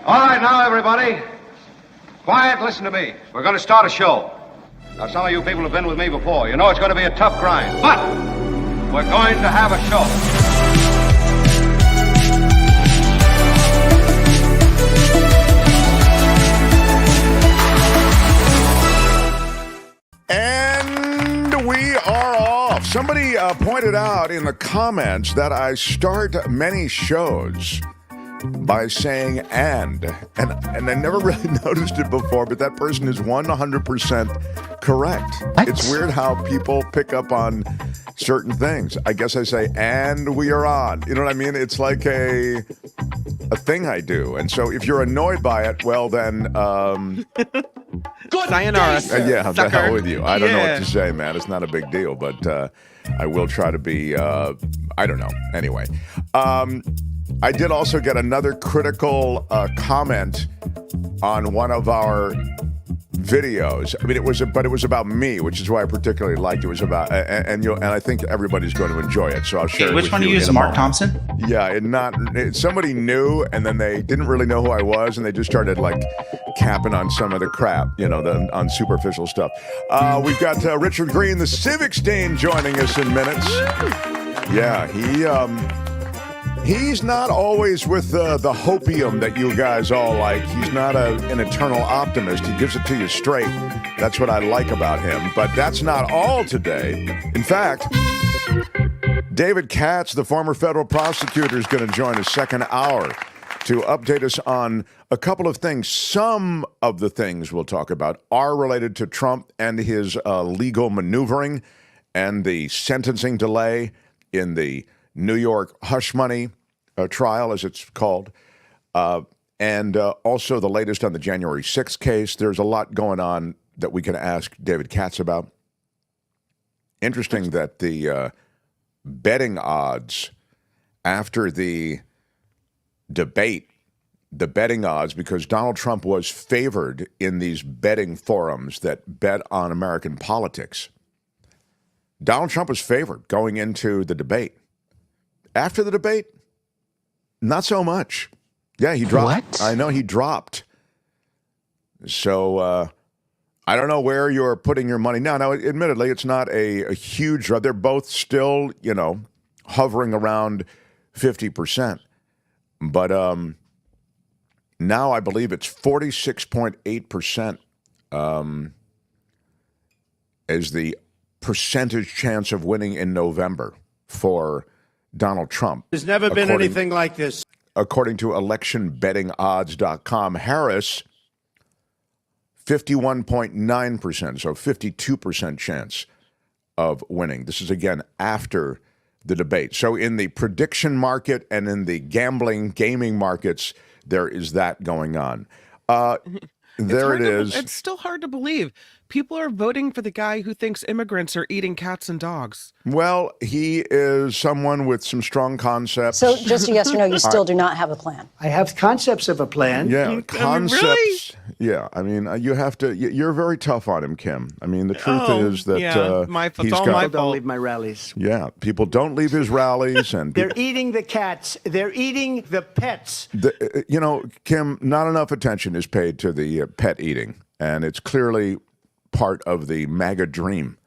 All right, now, everybody. Quiet, listen to me. We're going to start a show. Now, some of you people have been with me before. You know it's going to be a tough grind, but we're going to have a show. And we are off. Somebody pointed out in the comments that I start many shows by saying and I never really noticed it before, but that person is 100% correct. What? It's weird how people pick up on certain things. I guess I say, and we are on. You know what I mean? It's like a thing I do. And so if you're annoyed by it, well then... Good sayonara, yeah, the hell with you. I don't know what Yeah. to say, man. It's not a big deal, but I will try to be, I don't know. Anyway, I did also get another critical comment on one of our videos. I mean, it was about me, which is why I particularly liked it. It was about, and I think everybody's going to enjoy it. So I'll share it with you. Which one do you use, in a Mark moment. Thompson? Yeah, somebody knew, and then they didn't really know who I was, and they just started like capping on some of the crap, on superficial stuff. We've got Richard Greene, the Civics Dean, joining us in minutes. Yeah, he's not always with the hopium that you guys all like. He's not an eternal optimist. He gives it to you straight. That's what I like about him. But that's not all today. In fact, David Katz, the former federal prosecutor, is going to join us second hour to update us on a couple of things. Some of the things we'll talk about are related to Trump and his legal maneuvering and the sentencing delay in the New York hush money trial, as it's called, and also the latest on the January 6th case. There's a lot going on that we can ask David Katz about. Interesting that the betting odds after the debate, the betting odds, because Donald Trump was favored in these betting forums that bet on American politics. Donald Trump was favored going into the debate. After the debate, not so much. Yeah, he dropped. What? I know he dropped. So I don't know where you're putting your money now. Now, admittedly, it's not a huge drop. They're both still, hovering around 50%. But now I believe it's 46.8% is the percentage chance of winning in November for Donald Trump. There's never been anything like this. According to electionbettingodds.com, Harris, 51.9%, so 52% chance of winning. This is, again, after the debate. So in the prediction market and in the gaming markets, there is that going on. There it is. It's still hard to believe. People are voting for the guy who thinks immigrants are eating cats and dogs. Well, he is someone with some strong concepts. So just a yes or no, you still do not have a plan. I have concepts of a plan. Yeah, concepts. really? Yeah, I mean, you have to. You're very tough on him, Kim. I mean, the truth is that yeah, he's it's all got. my Don't fault. leave my rallies. Yeah, people don't leave his rallies, and They're eating the cats. They're eating the pets. Kim, not enough attention is paid to the pet eating, and it's clearly part of the MAGA dream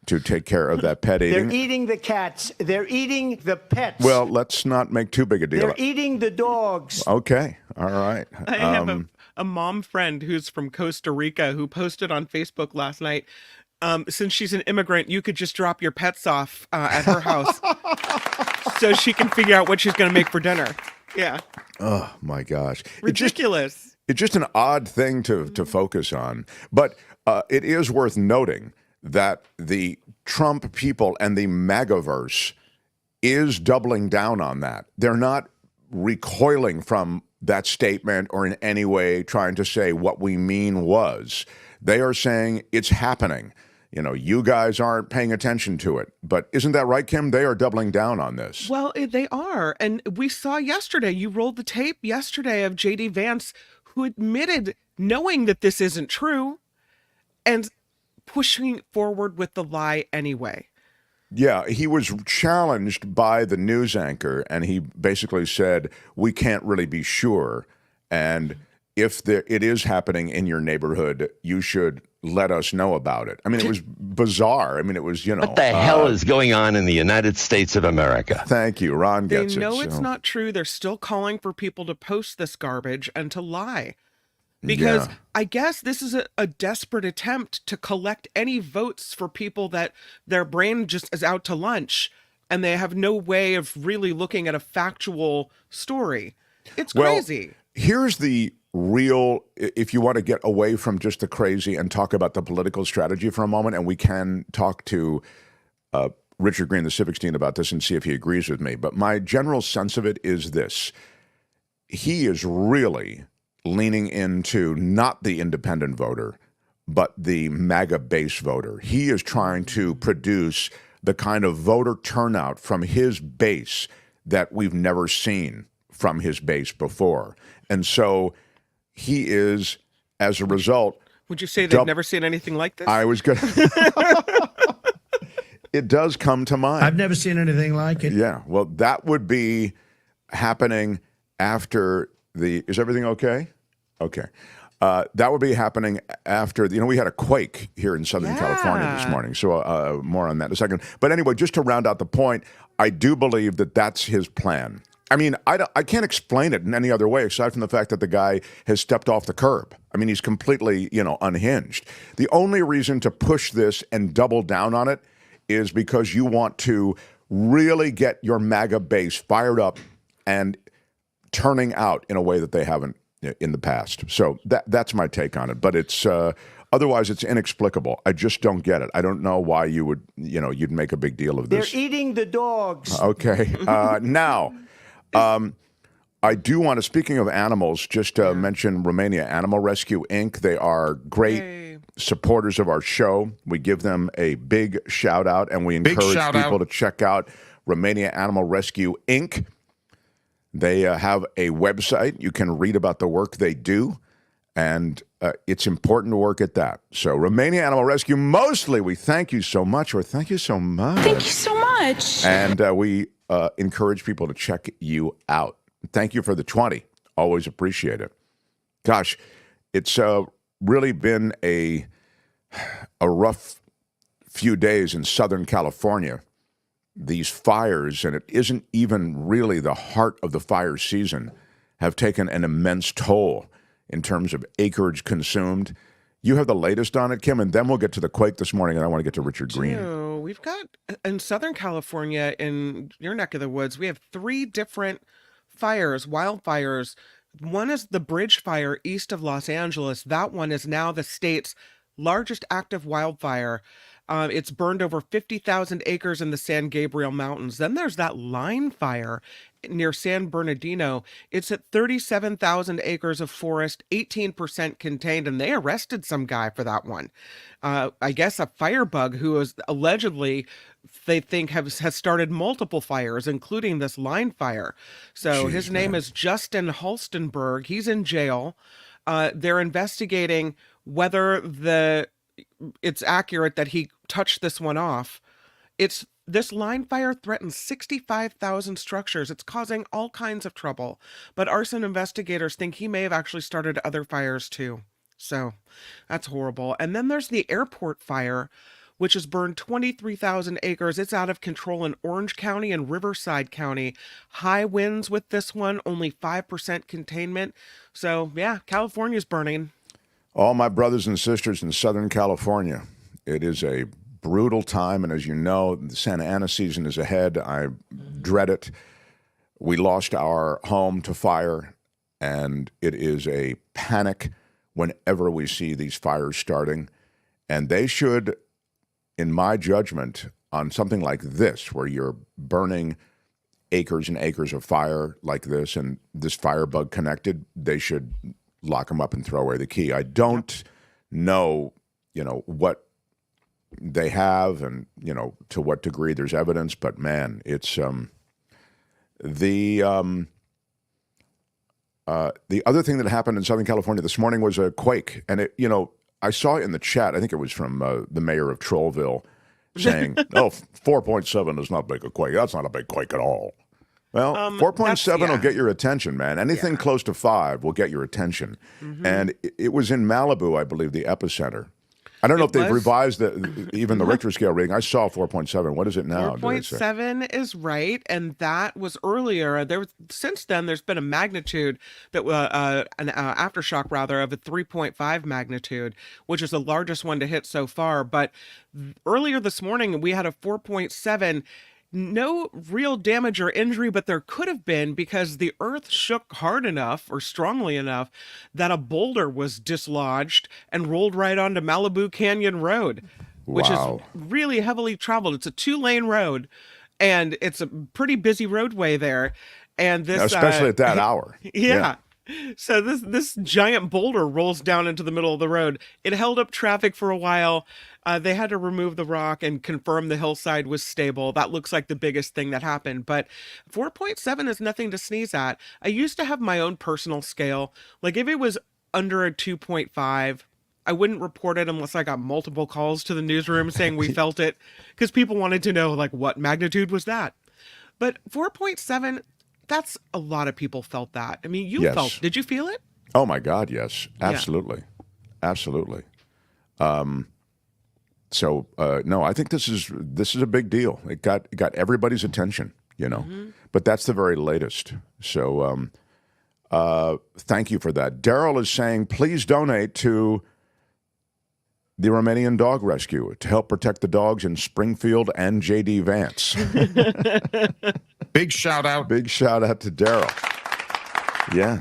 to take care of that pet eating. They're eating the cats. They're eating the pets. Well, let's not make too big a deal. They're eating the dogs. Okay, all right. I have a mom friend who's from Costa Rica who posted on Facebook last night, since she's an immigrant, you could just drop your pets off at her house so she can figure out what she's going to make for dinner. Yeah. Oh, my gosh. Ridiculous. It's just an odd thing to focus on. But it is worth noting that the Trump people and the MAGAverse is doubling down on that. They're not recoiling from that statement or in any way trying to say what we mean was. They are saying it's happening. You guys aren't paying attention to it. But isn't that right, Kim? They are doubling down on this. Well, they are. And we saw yesterday, you rolled the tape yesterday of J.D. Vance, who admitted knowing that this isn't true and pushing forward with the lie anyway. Yeah, he was challenged by the news anchor, and he basically said, we can't really be sure. And if it is happening in your neighborhood, you should let us know about it. I mean, it was bizarre. I mean, it was, What the hell is going on in the United States of America? Thank you. Ron gets it. They know it's not true. They're still calling for people to post this garbage and to lie. Because I guess this is a desperate attempt to collect any votes for people that their brain just is out to lunch and they have no way of really looking at a factual story. It's crazy. Here's the real, if you want to get away from just the crazy and talk about the political strategy for a moment, and we can talk to Richard Greene, the Civics Dean, about this and see if he agrees with me. But my general sense of it is this. He is really leaning into not the independent voter, but the MAGA base voter. He is trying to produce the kind of voter turnout from his base that we've never seen from his base before. And so he is, as a result... Would you say they've never seen anything like this? I was going to... It does come to mind. I've never seen anything like it. Yeah, well, that would be happening after the... Is everything okay? Okay. That would be happening after, we had a quake here in Southern California this morning. So more on that in a second. But anyway, just to round out the point, I do believe that that's his plan. I mean, I can't explain it in any other way aside from the fact that the guy has stepped off the curb. I mean, he's completely, unhinged. The only reason to push this and double down on it is because you want to really get your MAGA base fired up and turning out in a way that they haven't in the past. So that's my take on it. But it's otherwise it's inexplicable. I just don't get it. I don't know why you would, you'd make a big deal of this. They're eating the dogs. Okay. Now, I do want to, speaking of animals, just mention Romania Animal Rescue, Inc. They are great supporters of our show. We give them a big shout out, and we encourage people to check out Romania Animal Rescue, Inc. They have a website. You can read about the work they do, and it's important to work at that. So Romania Animal Rescue, mostly we thank you so much, or thank you so much. Thank you so much. And we encourage people to check you out. Thank you for the 20. Always appreciate it. Gosh, it's really been a rough few days in Southern California. These fires, and it isn't even really the heart of the fire season, have taken an immense toll in terms of acreage consumed. You have the latest on it, Kim, and then we'll get to the quake this morning, and I want to get to Richard Greene. We've got, in Southern California, in your neck of the woods, we have 3 different fires, wildfires. One is the Bridge Fire east of Los Angeles. That one is now the state's largest active wildfire. It's burned over 50,000 acres in the San Gabriel Mountains. Then there's that line fire near San Bernardino. It's at 37,000 acres of forest, 18% contained, and they arrested some guy for that one. I guess a firebug who is allegedly, they think, has started multiple fires, including this line fire. So his name is Justin Halstenberg. He's in jail. They're investigating whether it's accurate that he touched this one off. This line fire threatens 65,000 structures. It's causing all kinds of trouble. But arson investigators think he may have actually started other fires too. So that's horrible. And then there's the airport fire, which has burned 23,000 acres. It's out of control in Orange County and Riverside County. High winds with this one, only 5% containment. So yeah, California's burning. All my brothers and sisters in Southern California, it is a brutal time, and as you know, the Santa Ana season is ahead. I dread it. We lost our home to fire, and it is a panic whenever we see these fires starting. And they should, in my judgment, on something like this, where you're burning acres and acres of fire like this, and this firebug connected, they should lock them up and throw away the key. I don't know, what they have and, to what degree there's evidence, but man, it's the other thing that happened in Southern California this morning was a quake. And it, I saw in the chat, I think it was from the mayor of Trollville saying, 4.7 is not big a quake. That's not a big quake at all. Well, 4.7 will yeah. get your attention, man. Anything close to 5 will get your attention. Mm-hmm. And it was in Malibu, I believe, the epicenter. I don't know if they've revised even the Richter scale reading. I saw 4.7. What is it now? 4.7 is right, and that was earlier. Since then, there's been a magnitude that an aftershock rather of a 3.5 magnitude, which is the largest one to hit so far. But earlier this morning, we had a 4.7. No real damage or injury, but there could have been because the earth shook hard enough or strongly enough that a boulder was dislodged and rolled right onto Malibu Canyon Road, which is really heavily traveled. It's a 2-lane road, and it's a pretty busy roadway there. And this, especially at that hour. Yeah. So this giant boulder rolls down into the middle of the road. It held up traffic for a while. They had to remove the rock and confirm the hillside was stable. That looks like the biggest thing that happened. But 4.7 is nothing to sneeze at. I used to have my own personal scale. Like if it was under a 2.5, I wouldn't report it unless I got multiple calls to the newsroom saying we felt it, because people wanted to know like what magnitude was that. But 4.7, that's a lot of people felt that. I mean, you felt, did you feel it? Oh my God, yes. Absolutely. Yeah. Absolutely. So no, I think this is a big deal. It got everybody's attention, you know. Mm-hmm. But that's the very latest. So thank you for that. Daryl is saying, please donate to the Romanian dog rescue to help protect the dogs in Springfield and J.D. Vance. Big shout out. Big shout out to Daryl. Yeah.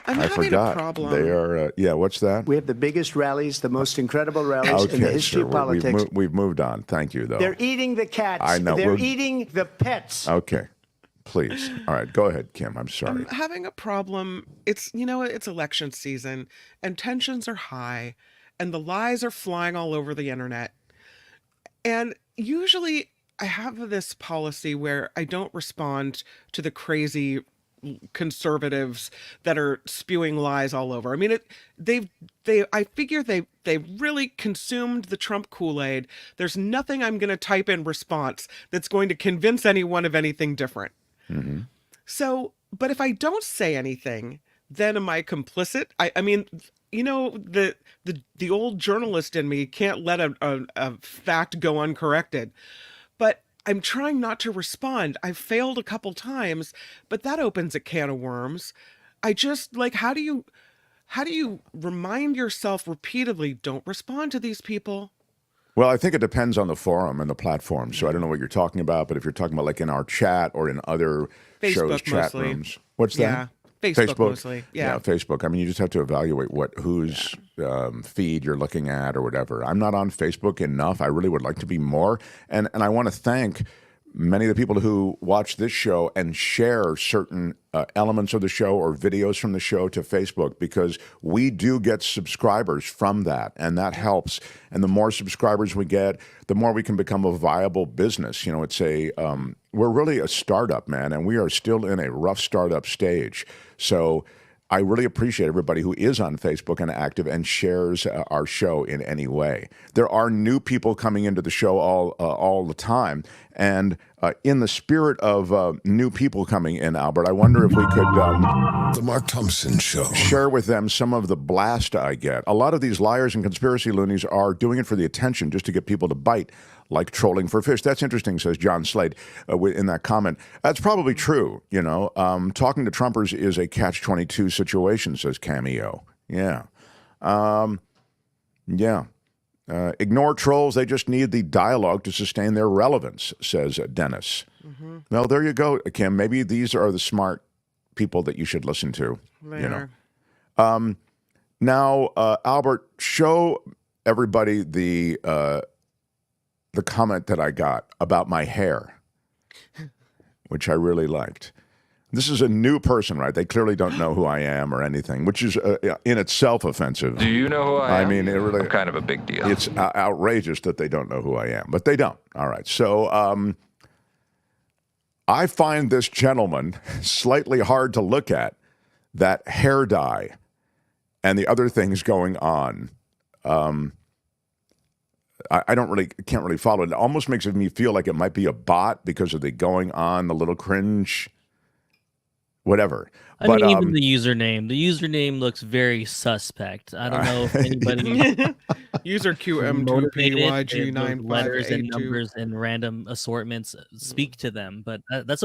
I forgot. A problem. They are, what's that? We have the biggest rallies, the most incredible rallies in the history of politics. We've moved on. Thank you, though. They're eating the cats. I know. They're eating the pets. Okay. Please. All right. Go ahead, Kim. I'm sorry. I'm having a problem. It's election season, and tensions are high, and the lies are flying all over the internet. And usually I have this policy where I don't respond to the crazy conservatives that are spewing lies all over. I mean, I figure they really consumed the Trump Kool-Aid. There's nothing I'm going to type in response that's going to convince anyone of anything different. Mm-hmm. So, but if I don't say anything, then am I complicit? I mean, you know, the old journalist in me can't let a fact go uncorrected. But I'm trying not to respond. I've failed a couple times, but that opens a can of worms. I just how do you remind yourself repeatedly, don't respond to these people? Well, I think it depends on the forum and the platform. So I don't know what you're talking about, but if you're talking about like in our chat or in other shows, chat rooms. What's that? Yeah. Facebook mostly. Yeah, Facebook. I mean, you just have to evaluate whose feed you're looking at or whatever. I'm not on Facebook enough. I really would like to be more. And I want to thank many of the people who watch this show and share certain elements of the show or videos from the show to Facebook, because we do get subscribers from that, and that helps. And the more subscribers we get, the more we can become a viable business. You know, it's we're really a startup, man, and we are still in a rough startup stage. So I really appreciate everybody who is on Facebook and active and shares our show in any way. There are new people coming into the show all the time, and in the spirit of new people coming in, Albert, I wonder if we could The Mark Thompson Show. Share with them some of the blast I get. A lot of these liars and conspiracy loonies are doing it for the attention, just to get people to bite, like trolling for fish. That's interesting, says John Slade in that comment. That's probably true, you know. Talking to Trumpers is a catch-22 situation, says Cameo. Yeah. Ignore trolls. They just need the dialogue to sustain their relevance, says Dennis. Mm-hmm. Well, there you go, Kim. Maybe these are the smart people that you should listen to. Now, Albert, show everybody the comment that I got about my hair, which I really liked. This is a new person, right? They clearly don't know who I am or anything, which is in itself offensive. Do you know who I am? I mean, it really, I'm kind of a big deal. It's outrageous that they don't know who I am, but they don't. All right. So I find this gentleman slightly hard to look at, that hair dye and the other things going on. I can't really follow it. It almost makes me feel like it might be a bot because of the going on, the little cringe. whatever. I mean, even the username looks very suspect. I don't know if anybody user motivated those letters and QM2PYG9582. numbers and random assortments speak to them, but that's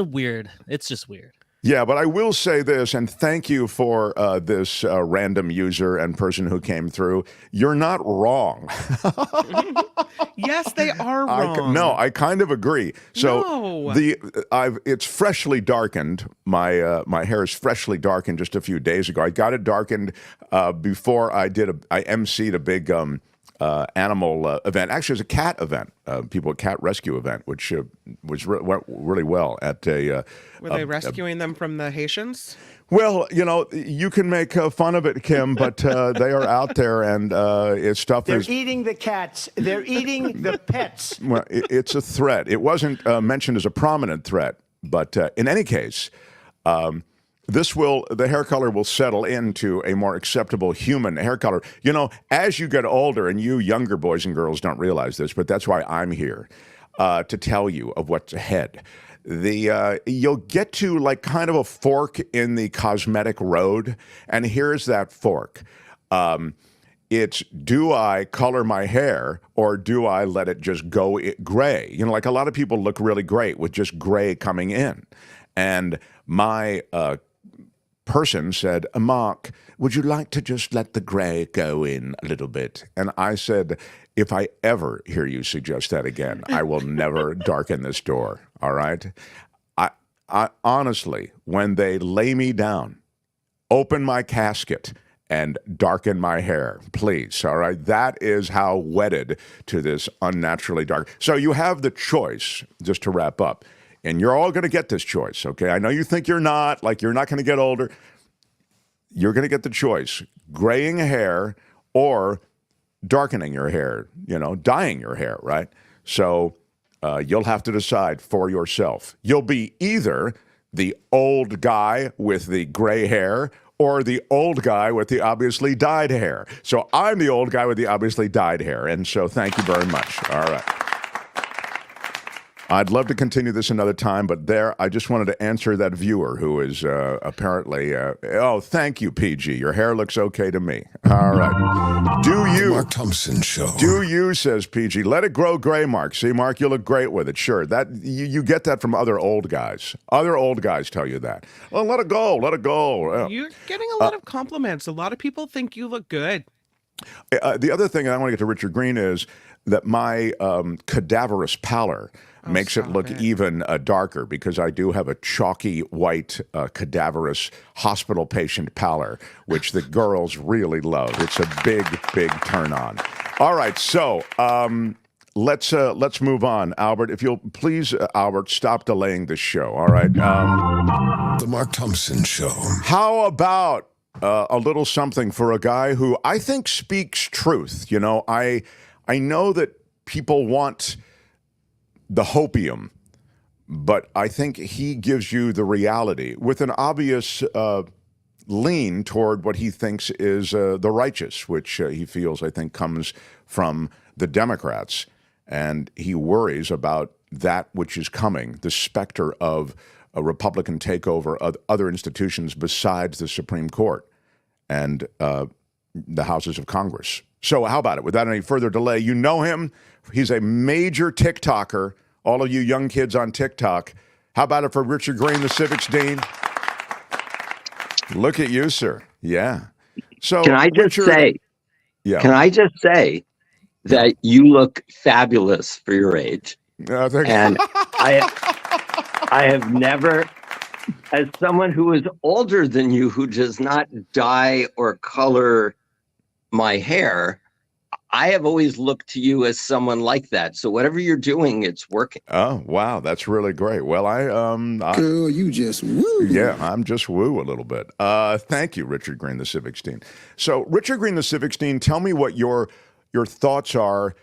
it's just weird. Yeah, but I will say this, and thank you for this random user and person who came through. You're not wrong. Yes, they are wrong. I kind of agree. So it's freshly darkened. My hair is freshly darkened just a few days ago. I got it darkened before I emceed a big animal event. Actually, it was a cat event, a cat rescue event, which went really well at a. Were they rescuing them from the Haitians? Well, you can make fun of it, Kim, but they are out there, and They're eating the cats. They're eating the pets. Well, it's a threat. It wasn't mentioned as a prominent threat, but in any case, the hair color will settle into a more acceptable human hair color. As you get older, and you younger boys and girls don't realize this, but that's why I'm here to tell you of what's ahead. You'll get to like kind of a fork in the cosmetic road, and here's that fork. It's, do I color my hair or do I let it just go gray? Like a lot of people look really great with just gray coming in. And my person said, Mark, would you like to just let the gray go in a little bit? And I said, if I ever hear you suggest that again, I will never darken this door, all right? I honestly, when they lay me down, open my casket and darken my hair, please, all right? That is how wedded to this unnaturally dark. So you have the choice, just to wrap up, and you're all going to get this choice, okay? I know you think you're not going to get older. You're going to get the choice, graying hair or darkening your hair, dyeing your hair, right? So you'll have to decide for yourself. You'll be either the old guy with the gray hair or the old guy with the obviously dyed hair. So I'm the old guy with the obviously dyed hair, and so thank you very much. All right. I'd love to continue this another time, but I just wanted to answer that viewer who is apparently, thank you, PG. Your hair looks okay to me. All right. The Mark Thompson Show. Do you, says PG. Let it grow gray, Mark. See, Mark, you look great with it. Sure. You get that from other old guys. Other old guys tell you that. Well, let it go. Let it go. You're getting a lot of compliments. A lot of people think you look good. The other thing I want to get to Richard Greene is that my cadaverous pallor makes it look even darker because I do have a chalky white cadaverous hospital patient pallor, which the girls really love. It's a big, big turn on. All right, so let's move on. Albert, if you'll please, Albert, stop delaying this show. All right. The Mark Thompson Show. How about a little something for a guy who I think speaks truth? I know that people want the hopium, but I think he gives you the reality with an obvious lean toward what he thinks is the righteous, which he feels, I think, comes from the Democrats. And he worries about that which is coming, the specter of a Republican takeover of other institutions besides the Supreme Court and the houses of Congress. So how about it? Without any further delay, you know him. He's a major TikToker. All of you young kids on TikTok. How about it for Richard Greene, the Civics Dean? Look at you, sir. Yeah. So Can I just say that you look fabulous for your age? And I have never, as someone who is older than you, who does not dye or color my hair, I have always looked to you as someone like that. So whatever you're doing, it's working. Oh, wow. That's really great. Well, Girl, you just woo. Yeah, I'm just woo a little bit. Thank you, Richard Greene, the Civics Dean. So, Richard Greene, the Civics Dean, tell me what your thoughts are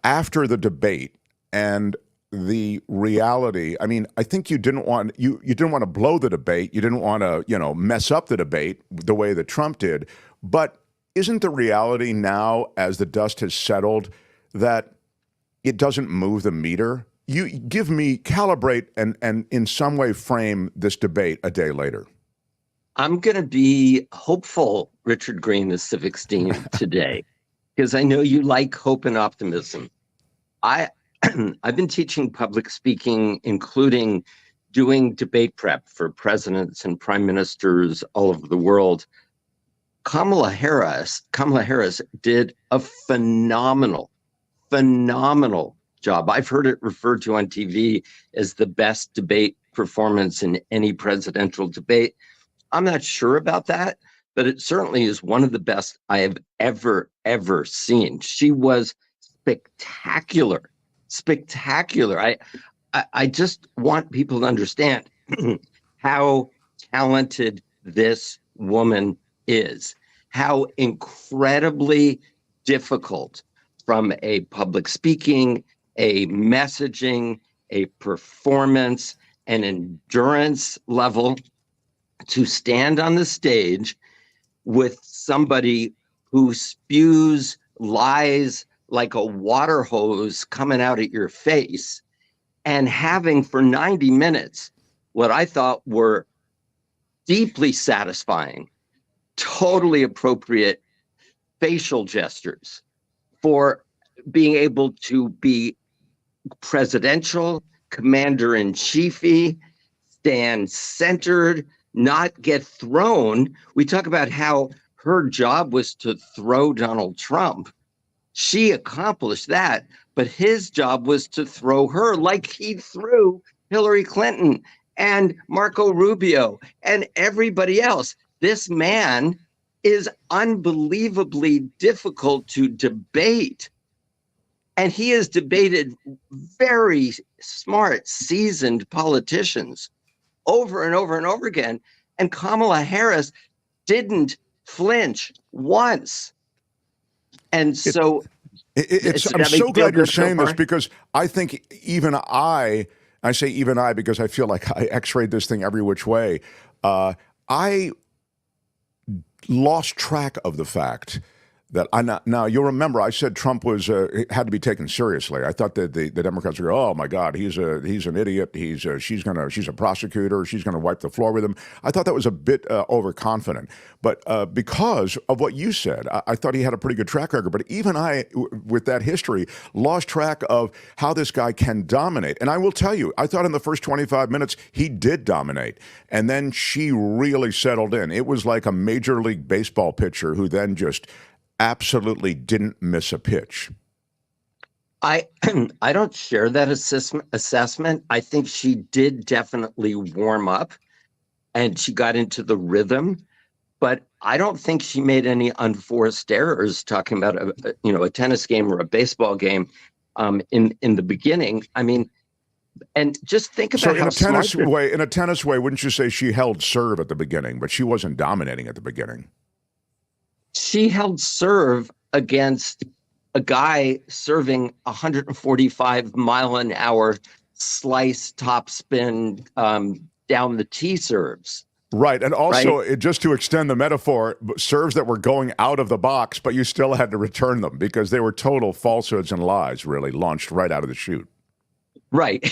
after the debate and the reality. I mean, I think you didn't want to blow the debate. You didn't want to, mess up the debate the way that Trump did. But isn't the reality now, as the dust has settled, that it doesn't move the meter you give me, calibrate, and in some way frame this debate a day later. I'm going to be hopeful, Richard Greene, the Civics Dean, today, because I know you like hope and optimism. I've been teaching public speaking, including doing debate prep for presidents and prime ministers all over the world. Kamala Harris did a phenomenal job. I've heard it referred to on TV as the best debate performance in any presidential debate. I'm not sure about that, but it certainly is one of the best I have ever seen. She was spectacular. I just want people to understand how talented this woman is, how incredibly difficult from a public speaking, a messaging, a performance, an endurance level to stand on the stage with somebody who spews lies like a water hose coming out at your face and having for 90 minutes what I thought were deeply satisfying, totally appropriate facial gestures for being able to be presidential, commander-in-chiefy, stand centered, not get thrown. We talk about how her job was to throw Donald Trump. She accomplished that, but his job was to throw her like he threw Hillary Clinton and Marco Rubio and everybody else. This man is unbelievably difficult to debate. And he has debated very smart, seasoned politicians over and over and over again. And Kamala Harris didn't flinch once. And so I'm so glad you're saying this, because I think I say even I because I feel like I x-rayed this thing every which way. I lost track of the fact that now you'll remember I said Trump was had to be taken seriously. I thought that the Democrats would go, oh my God, he's an idiot. She's a prosecutor. She's gonna wipe the floor with him. I thought that was a bit overconfident. But because of what you said, I thought he had a pretty good track record. But even I, with that history, lost track of how this guy can dominate. And I will tell you, I thought in the first 25 minutes he did dominate, and then she really settled in. It was like a Major League Baseball pitcher who then just absolutely didn't miss a pitch. I don't share that assessment. I think she did definitely warm up and she got into the rhythm, but I don't think she made any unforced errors talking about a tennis game or a baseball game in the beginning. I mean, and just think about in a tennis way, wouldn't you say she held serve at the beginning, but she wasn't dominating at the beginning? She held serve against a guy serving 145 mile an hour slice topspin down the tee serves. Right. And also, just to extend the metaphor, serves that were going out of the box, but you still had to return them because they were total falsehoods and lies, really, launched right out of the chute. Right.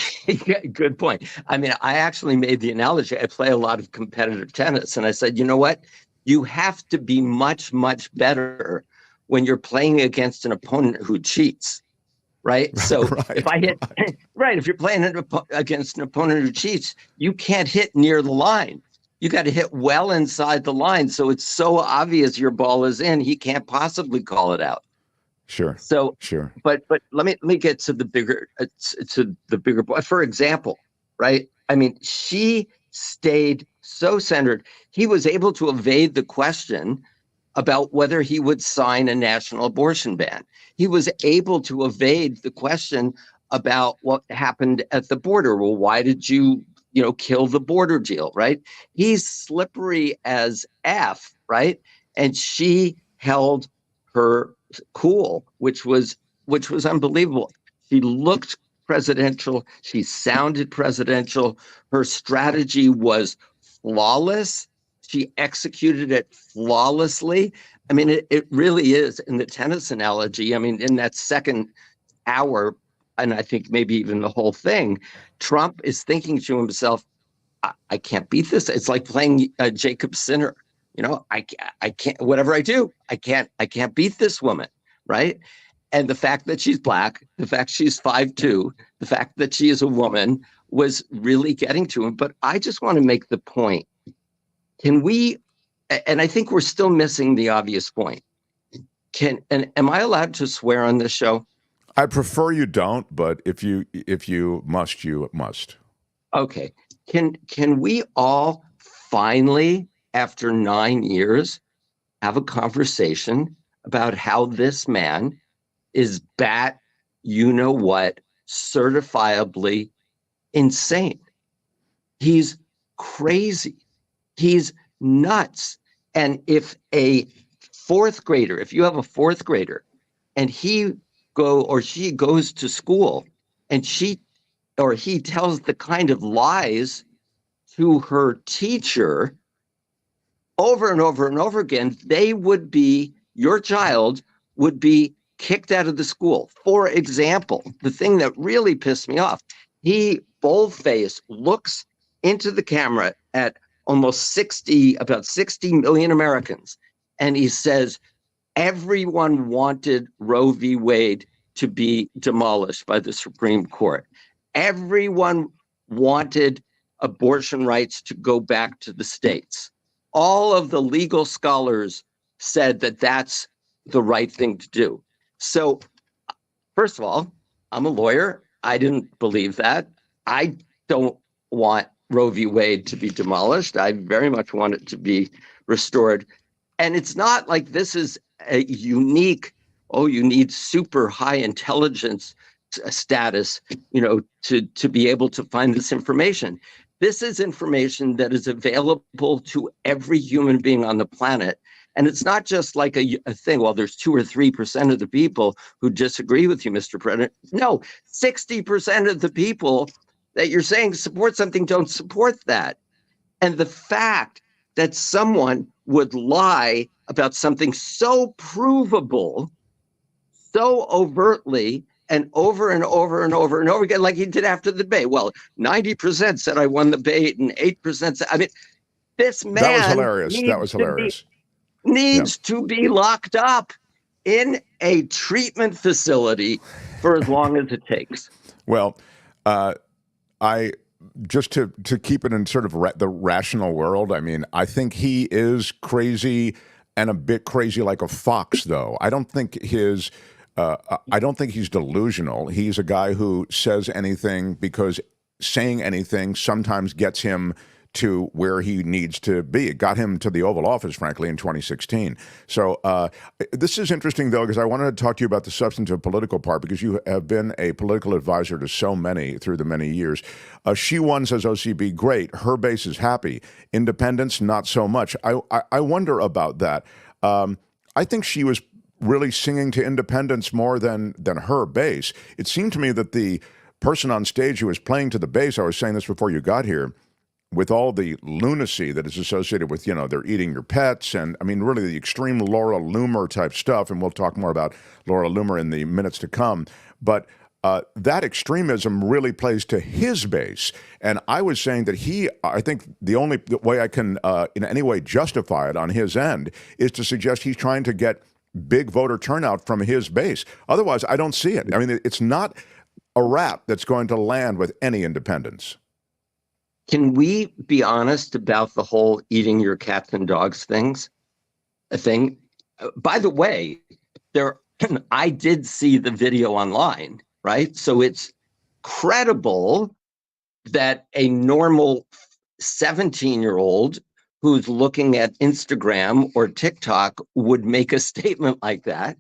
Good point. I mean, I actually made the analogy. I play a lot of competitive tennis, and I said, you know what? You have to be much, much better when you're playing against an opponent who cheats, right? So if you're playing against an opponent who cheats, you can't hit near the line. You got to hit well inside the line. So it's so obvious your ball is in, he can't possibly call it out. Sure. So sure. But let me get to the bigger for example, right? I mean, she stayed so centered. He was able to evade the question about whether he would sign a national abortion ban. He was able to evade the question about what happened at the border. Well, why did you kill the border deal, right? He's slippery as F, right? And she held her cool, which was unbelievable. She looked presidential. She sounded presidential. Her strategy was flawless. She executed it flawlessly. I mean, it really is, in the tennis analogy. I mean, in that second hour, and I think maybe even the whole thing, Trump is thinking to himself, I can't beat this. It's like playing Jacob Sinner. You know, I can't, whatever I do, I can't beat this woman, right? And the fact that she's black, the fact she's 5'2", the fact that she is a woman was really getting to him. But I just want to make the point. Can we, and I think we're still missing the obvious point. Am I allowed to swear on this show? I prefer you don't, but if you must, you must. Okay. Can we all finally, after 9 years, have a conversation about how this man is certifiably insane? He's crazy. He's nuts. And if a fourth grader, if you have a fourth grader and he or she goes to school and she or he tells the kind of lies to her teacher over and over and over again, your child would be kicked out of the school. For example, the thing that really pissed me off, he bold-faced looks into the camera at about 60 million Americans, and he says, everyone wanted Roe v. Wade to be demolished by the Supreme Court. Everyone wanted abortion rights to go back to the states. All of the legal scholars said that that's the right thing to do. So, first of all, I'm a lawyer. I didn't believe that. I don't want Roe v. Wade to be demolished. I very much want it to be restored. And it's not like this is a unique, you need super high intelligence status, to be able to find this information. This is information that is available to every human being on the planet. And it's not just like a thing, well, there's 2 or 3% of the people who disagree with you, Mr. President. No, 60% of the people that you're saying support something don't support that. And the fact that someone would lie about something so provable, so overtly, and over and over and over and over again, like he did after the debate. Well, 90% said I won the debate and 8% said, I mean, this man That was hilarious. Needs to be locked up in a treatment facility for as long as it takes. Well, I just to keep it in sort of the rational world, I mean, I think he is crazy and a bit crazy like a fox, though. I don't think he's delusional. He's a guy who says anything because saying anything sometimes gets him to where he needs to be. It got him to the Oval Office, frankly, in 2016. So this is interesting, though, because I wanted to talk to you about the substantive political part, because you have been a political advisor to so many through the many years. She won, says OCB, great. Her base is happy. Independents, not so much. I wonder about that. I think she was really singing to independents more than her base. It seemed to me that the person on stage who was playing to the base, I was saying this before you got here, with all the lunacy that is associated with, they're eating your pets, and I mean, really the extreme Laura Loomer type stuff, and we'll talk more about Laura Loomer in the minutes to come, but that extremism really plays to his base. And I was saying that I think the only way I can in any way justify it on his end is to suggest he's trying to get big voter turnout from his base. Otherwise, I don't see it. I mean, it's not a rap that's going to land with any independents. Can we be honest about the whole eating your cats and dogs thing? By the way, I did see the video online, right? So it's credible that a normal 17-year-old who's looking at Instagram or TikTok would make a statement like that,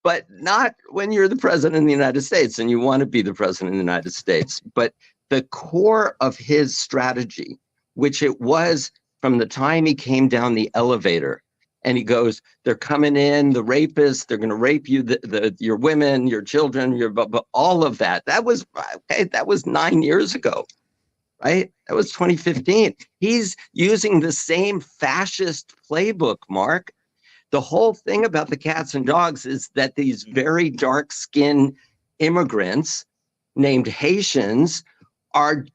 but not when you're the president of the United States and you want to be the president of the United States. But the core of his strategy, which it was from the time he came down the elevator and he goes, they're coming in, the rapists, they're going to rape you, your women, your children, all of that. That was 9 years ago, right? That was 2015. He's using the same fascist playbook, Mark. The whole thing about the cats and dogs is that these very dark-skinned immigrants named Haitians are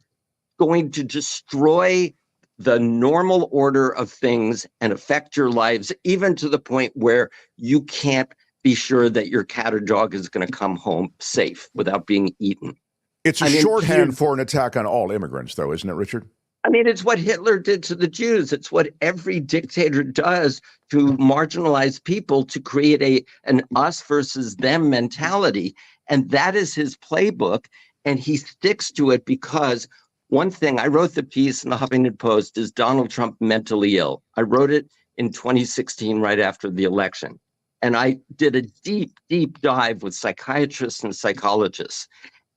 going to destroy the normal order of things and affect your lives, even to the point where you can't be sure that your cat or dog is going to come home safe without being eaten. It's a shorthand for an attack on all immigrants, though, isn't it, Richard? I mean, it's what Hitler did to the Jews. It's what every dictator does to marginalize people, to create an us versus them mentality. And that is his playbook. And he sticks to it because one thing, I wrote the piece in the Huffington Post, is Donald Trump mentally ill? I wrote it in 2016, right after the election. And I did a deep, deep dive with psychiatrists and psychologists.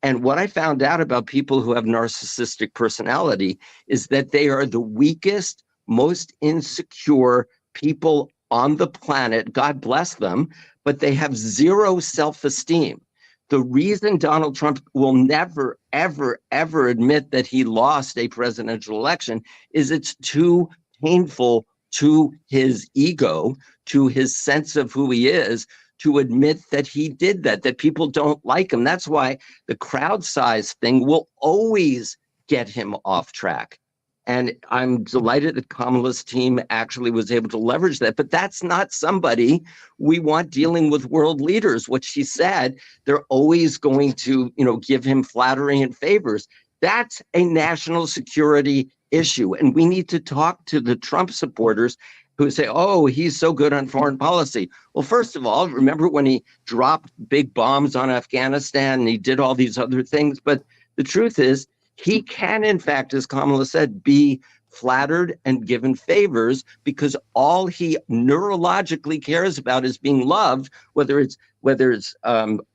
And what I found out about people who have narcissistic personality is that they are the weakest, most insecure people on the planet. God bless them, but they have zero self-esteem. The reason Donald Trump will never, ever, ever admit that he lost a presidential election is it's too painful to his ego, to his sense of who he is, to admit that he did that people don't like him. That's why the crowd size thing will always get him off track. And I'm delighted that Kamala's team actually was able to leverage that. But that's not somebody we want dealing with world leaders. What she said, they're always going to, give him flattery and favors. That's a national security issue. And we need to talk to the Trump supporters who say, oh, he's so good on foreign policy. Well, first of all, remember when he dropped big bombs on Afghanistan and he did all these other things? But the truth is, he can, in fact, as Kamala said, be flattered and given favors because all he neurologically cares about is being loved, whether it's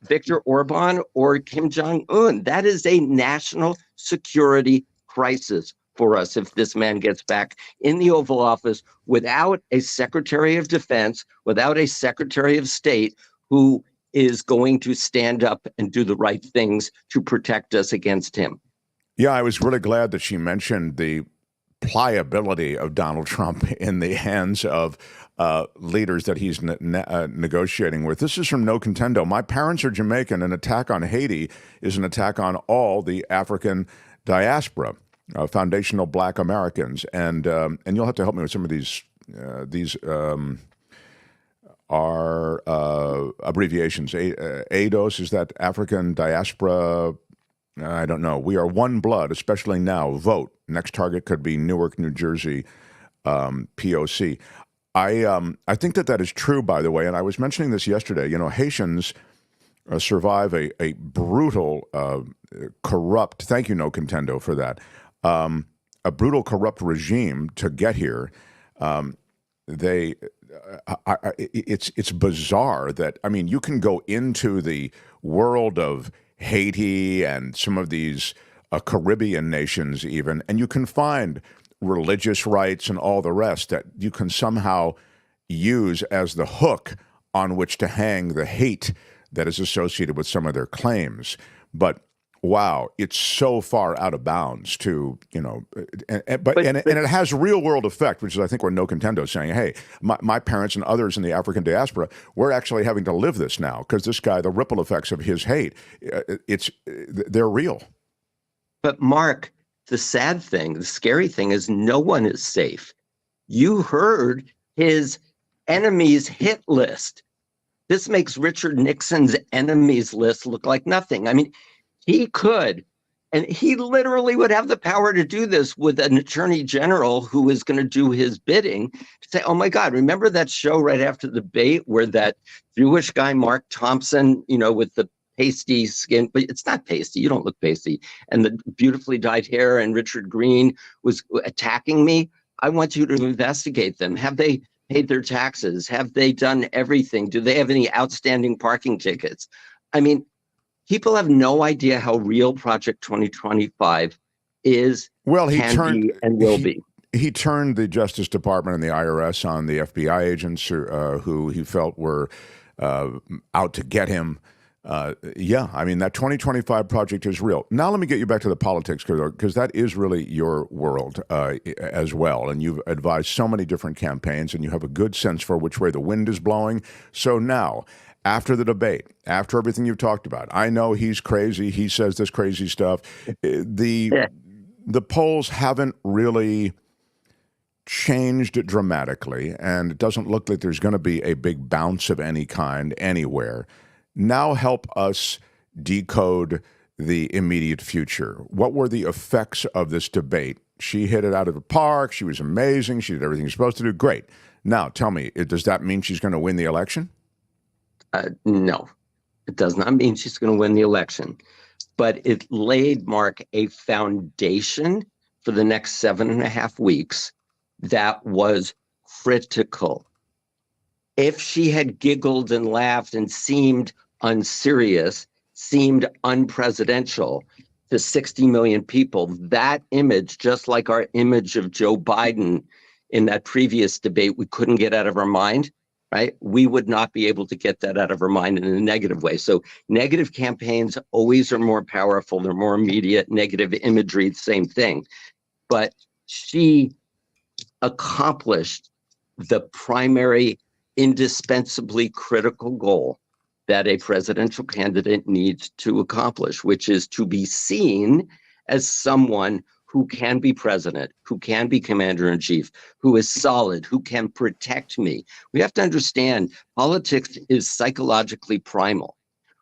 Viktor Orban or Kim Jong-un. That is a national security crisis for us if this man gets back in the Oval Office without a Secretary of Defense, without a Secretary of State who is going to stand up and do the right things to protect us against him. Yeah, I was really glad that she mentioned the pliability of Donald Trump in the hands of leaders that he's negotiating with. This is from No Contendo. My parents are Jamaican. An attack on Haiti is an attack on all the African diaspora. Foundational Black Americans, and you'll have to help me with some of these. These are abbreviations. ADOS, is that African Diaspora? I don't know. We are one blood, especially now. Vote. Next target could be Newark, New Jersey, POC. I think that is true, by the way, and I was mentioning this yesterday. Haitians survive a brutal, corrupt, thank you, No Contendo, for that, a brutal, corrupt regime to get here. It's bizarre that, you can go into the world of Haiti and some of these Caribbean nations even, and you can find religious rights and all the rest that you can somehow use as the hook on which to hang the hate that is associated with some of their claims. But wow, it's so far out of bounds to, and it has real world effect, which is I think where No Contendo is saying, hey, my parents and others in the African diaspora, we're actually having to live this now because this guy, the ripple effects of his hate, they're real. But Mark, the sad thing, the scary thing is no one is safe. You heard his enemies hit list. This makes Richard Nixon's enemies list look like nothing. He could, and he literally would have the power to do this with an attorney general who is going to do his bidding, to say, oh my God, remember that show right after the debate where that Jewish guy, Mark Thompson, with the pasty skin, but it's not pasty, you don't look pasty, and the beautifully dyed hair, and Richard Greene was attacking me? I want you to investigate them. Have they paid their taxes? Have they done everything? Do they have any outstanding parking tickets? People have no idea how real Project 2025 is, and will be. He turned the Justice Department and the IRS on the FBI agents who he felt were out to get him. Yeah, I mean, that 2025 project is real. Now let me get you back to the politics, because that is really your world as well. And you've advised so many different campaigns, and you have a good sense for which way the wind is blowing. So now, after the debate, after everything you've talked about, I know he's crazy. He says this crazy stuff. The polls haven't really changed dramatically, and it doesn't look like there's going to be a big bounce of any kind anywhere. Now help us decode the immediate future. What were the effects of this debate? She hit it out of the park. She was amazing. She did everything she's supposed to do. Great. Now, tell me, does that mean she's going to win the election? No, it does not mean she's going to win the election. But it laid, Mark, a foundation for the next 7.5 weeks that was critical. If she had giggled and laughed and seemed unserious, seemed unpresidential to 60 million people, that image, just like our image of Joe Biden in that previous debate, we couldn't get out of our mind, right? We would not be able to get that out of our mind in a negative way. So negative campaigns always are more powerful. They're more immediate. Negative imagery, same thing. But she accomplished the primary, indispensably critical goal that a presidential candidate needs to accomplish, which is to be seen as someone who can be president, who can be commander-in-chief, who is solid, who can protect me. We have to understand politics is psychologically primal.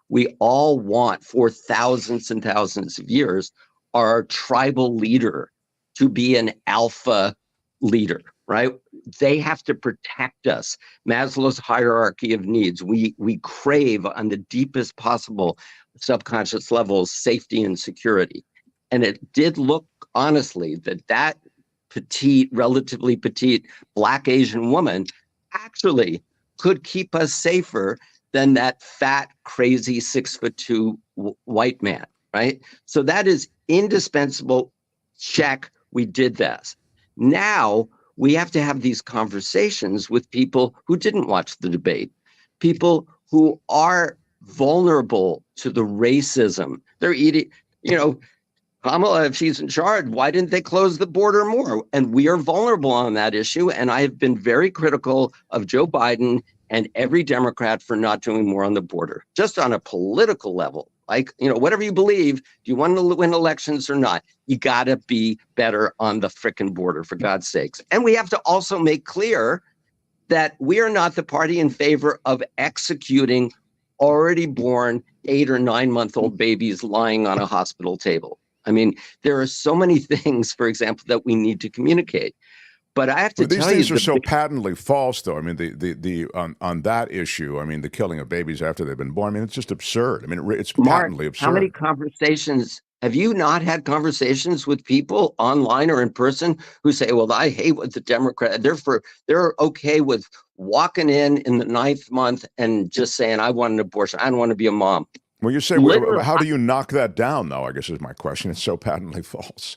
We all want, for thousands and thousands of years, our tribal leader to be an alpha leader, right? They have to protect us. Maslow's hierarchy of needs. We crave on the deepest possible subconscious levels safety and security. And it did look, honestly, that petite, relatively petite Black Asian woman actually could keep us safer than that fat, crazy 6'2" white man, right? So that is indispensable. Check, we did this. Now we have to have these conversations with people who didn't watch the debate, people who are vulnerable to the racism. They're eating, Kamala, if she's in charge, why didn't they close the border more? And we are vulnerable on that issue. And I have been very critical of Joe Biden and every Democrat for not doing more on the border, just on a political level. Like, whatever you believe, do you want to win elections or not? You got to be better on the frickin' border, for God's sakes. And we have to also make clear that we are not the party in favor of executing already born 8 or 9 month old babies lying on a hospital table. I mean, there are so many things, for example, that we need to communicate. But I have to tell you, these things are so patently false, though. I mean, on that issue, I mean, the killing of babies after they've been born. I mean, it's just absurd. I mean, it's patently absurd. How many conversations have you not had conversations with people online or in person who say, "Well, I hate what the Democrat. They're okay with walking in the 9th month and just saying, I want an abortion. I don't want to be a mom." Well, you say, how do you knock that down, though? I guess is my question. It's so patently false.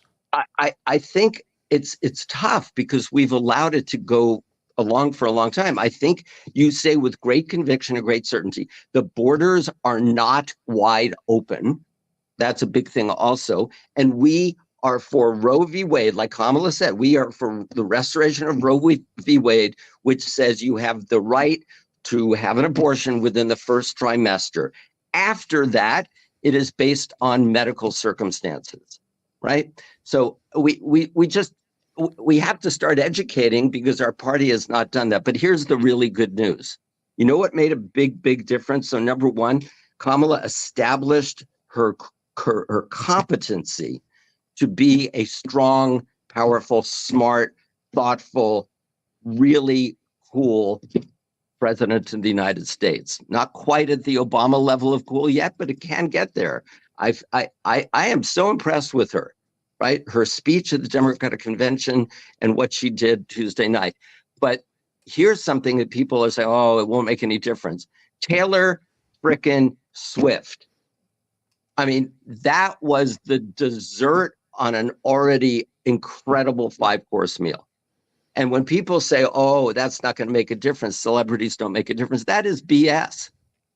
I think it's tough because we've allowed it to go along for a long time. I think you say with great conviction and great certainty, the borders are not wide open. That's a big thing also. And we are for Roe v. Wade, like Kamala said, we are for the restoration of Roe v. Wade, which says you have the right to have an abortion within the first trimester. After that, it is based on medical circumstances, right? So we have to start educating because our party has not done that. But here's the really good news. You know what made a big difference? So number one, Kamala established her competency to be a strong, powerful, smart, thoughtful, really cool president of the United States. Not quite at the Obama level of cool yet, but it can get there. I am so impressed with her, right? Her speech at the Democratic Convention and what she did Tuesday night. But here's something that people are saying, oh, it won't make any difference. Taylor frickin' Swift. I mean, that was the dessert on an already incredible 5-course meal. And when people say, oh, that's not going to make a difference, celebrities don't make a difference, that is BS.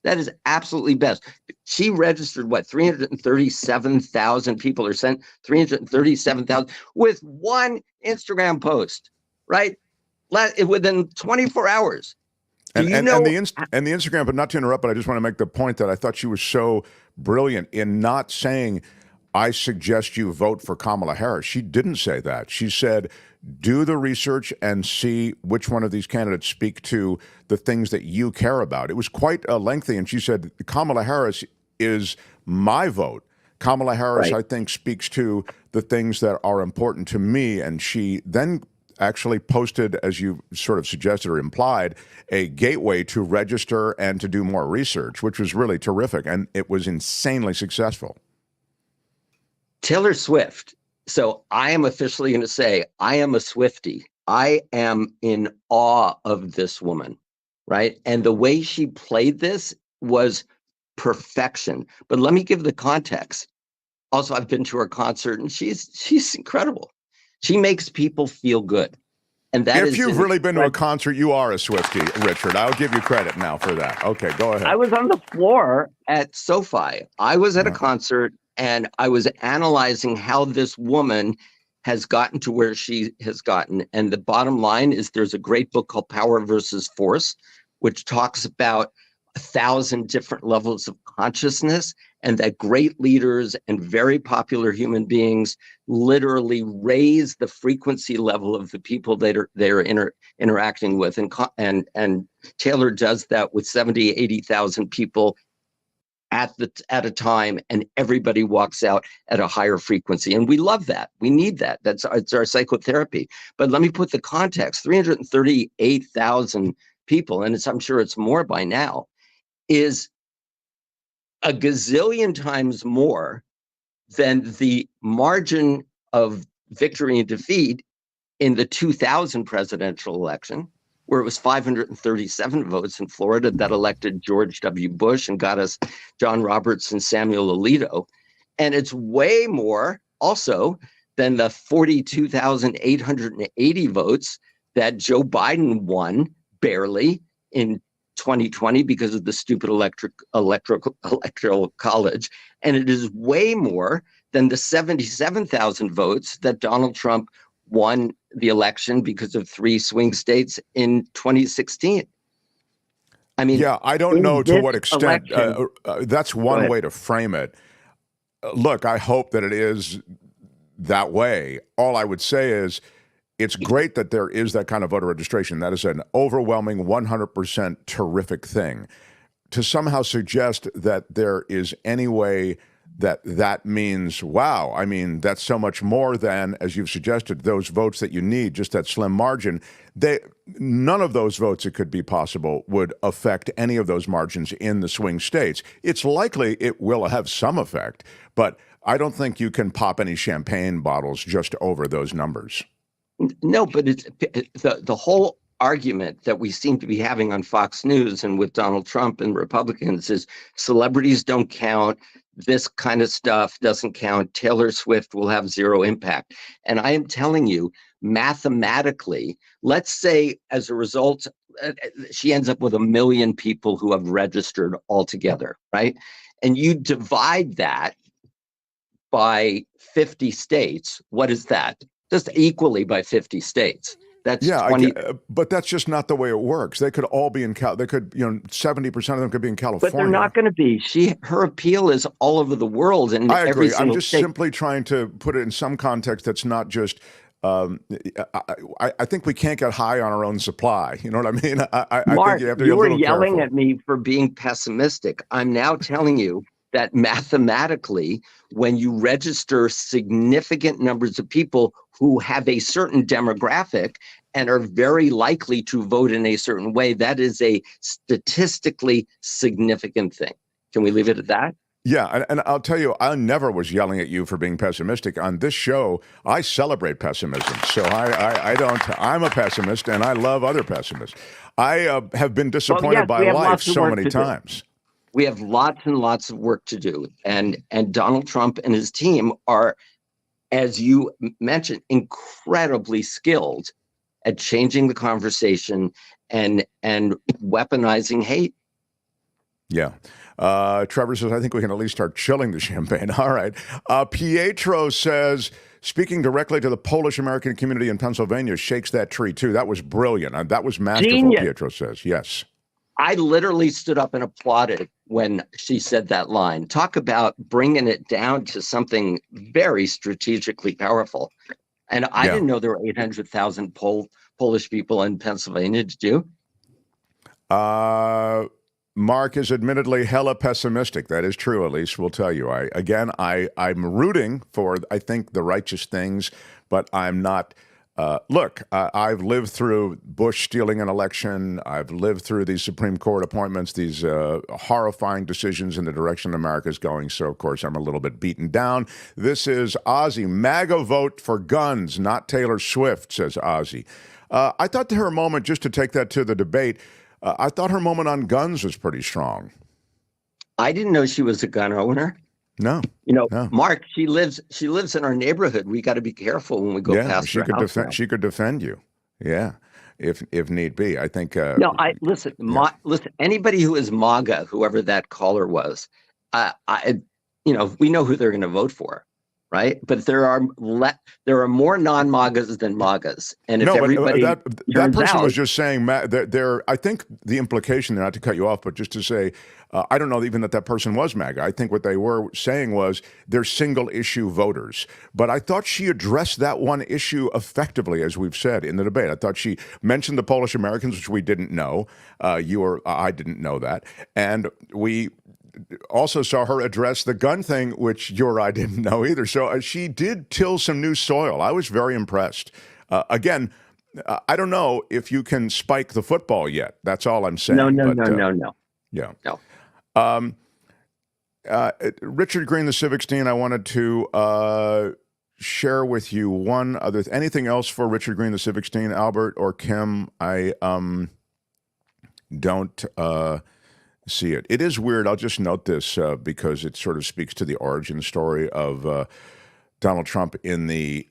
That is absolutely best. She registered, 337,000 people, or sent 337,000 with one Instagram post, right? Within 24 hours. And the Instagram, but not to interrupt, but I just want to make the point that I thought she was so brilliant in not saying, I suggest you vote for Kamala Harris. She didn't say that. She said, do the research and see which one of these candidates speak to the things that you care about. It was quite lengthy, and she said, Kamala Harris is my vote. Kamala Harris, I think, speaks to the things that are important to me, and she then actually posted, as you sort of suggested or implied, a gateway to register and to do more research, which was really terrific, and it was insanely successful. Taylor Swift. So I am officially going to say I am a Swiftie. I am in awe of this woman, right? And the way she played this was perfection. But let me give the context. Also, I've been to her concert, and she's incredible. She makes people feel good. And that if you've really been to a concert, you are a Swiftie, Richard. I'll give you credit now for that. Okay, go ahead. I was on the floor at SoFi. I was at a concert, and I was analyzing how this woman has gotten to where she has gotten. And the bottom line is there's a great book called Power versus Force, which talks about 1,000 different levels of consciousness, and that great leaders and very popular human beings literally raise the frequency level of the people they're interacting with. And Taylor does that with 70, 80,000 people at a time, and everybody walks out at a higher frequency. And we love that. We need that. It's our psychotherapy. But let me put the context. 338,000 people, and I'm sure it's more by now, is a gazillion times more than the margin of victory and defeat in the 2000 presidential election, where it was 537 votes in Florida that elected George W. Bush and got us John Roberts and Samuel Alito. And it's way more also than the 42,880 votes that Joe Biden won barely in 2020 because of the stupid electoral college. And it is way more than the 77,000 votes that Donald Trump won the election because of 3 swing states in 2016. I mean, yeah, I don't know to what extent that's one way to frame it. Look, I hope that it is that way. All I would say is it's great that there is that kind of voter registration. That is an overwhelming 100% terrific thing. To somehow suggest that there is any way that means, wow, I mean, that's so much more than, as you've suggested, those votes that you need, just that slim margin. None of those votes, it could be possible, would affect any of those margins in the swing states. It's likely it will have some effect, but I don't think you can pop any champagne bottles just over those numbers. No, but it's the whole argument that we seem to be having on Fox News and with Donald Trump and Republicans is celebrities don't count. This kind of stuff doesn't count. Taylor Swift will have zero impact. And I am telling you, mathematically, let's say as a result, she ends up with 1 million people who have registered altogether, right? And you divide that by 50 states. What is that? Just equally by 50 states. That's 20. But that's just not the way it works. They could all be in they could, 70% of them could be in California. But they're not going to be. Her appeal is all over the world, and I agree. Every single I'm just state. simply trying to put it in some context that's not just. I think we can't get high on our own supply. You know what I mean? I Mark, think you have to be a were little yelling careful. at me for being pessimistic. I'm now telling you that mathematically, when you register significant numbers of people who have a certain demographic and are very likely to vote in a certain way, that is a statistically significant thing. Can we leave it at that? Yeah, and I'll tell you, I never was yelling at you for being pessimistic. On this show, I celebrate pessimism. So I don't, I'm a pessimist, and I love other pessimists. I have been disappointed by life so many times. We have lots and lots of work to do. And Donald Trump and his team are, as you mentioned, incredibly skilled at changing the conversation and weaponizing hate. Yeah. Trevor says, I think we can at least start chilling the champagne. All right. Pietro says, speaking directly to the Polish American community in Pennsylvania, shakes that tree too. That was brilliant. That was masterful, Genius. Pietro says. Yes. I literally stood up and applauded when she said that line. Talk about bringing it down to something very strategically powerful. And I didn't know there were 800,000 Polish people in Pennsylvania. Did you? Mark is admittedly hella pessimistic. That is true, Elise will tell you. I'm rooting for, I think, the righteous things, but I'm not. Look, I've lived through Bush stealing an election. I've lived through these Supreme Court appointments, these horrifying decisions in the direction America is going. So, of course, I'm a little bit beaten down. This is Ozzy. MAGA vote for guns, not Taylor Swift, says Ozzy. I thought her moment, just to take that to the debate, I thought her moment on guns was pretty strong. I didn't know she was a gun owner. No. No. Mark, she lives in our neighborhood. We got to be careful when we go past her house. She could defend you. Yeah. If need be. I think listen, anybody who is MAGA, whoever that caller was, we know who they're going to vote for. Right, but there are more non-MAGAs than MAGAs, and if everybody that person was just saying I think the implication, not to cut you off, but just to say, I don't know even that person was MAGA. I think what they were saying was they're single-issue voters. But I thought she addressed that one issue effectively, as we've said in the debate. I thought she mentioned the Polish Americans, which we didn't know. I didn't know that, and we also saw her address the gun thing, which you or I didn't know either. So she did till some new soil. I was very impressed. Again, I don't know if you can spike the football yet. That's all I'm saying. No. Yeah. No. Richard Greene, the Civics Dean, I wanted to share with you one other. Anything else for Richard Greene, the Civics Dean, Albert or Kim? I don't see it. It is weird. I'll just note this because it sort of speaks to the origin story of Donald Trump in the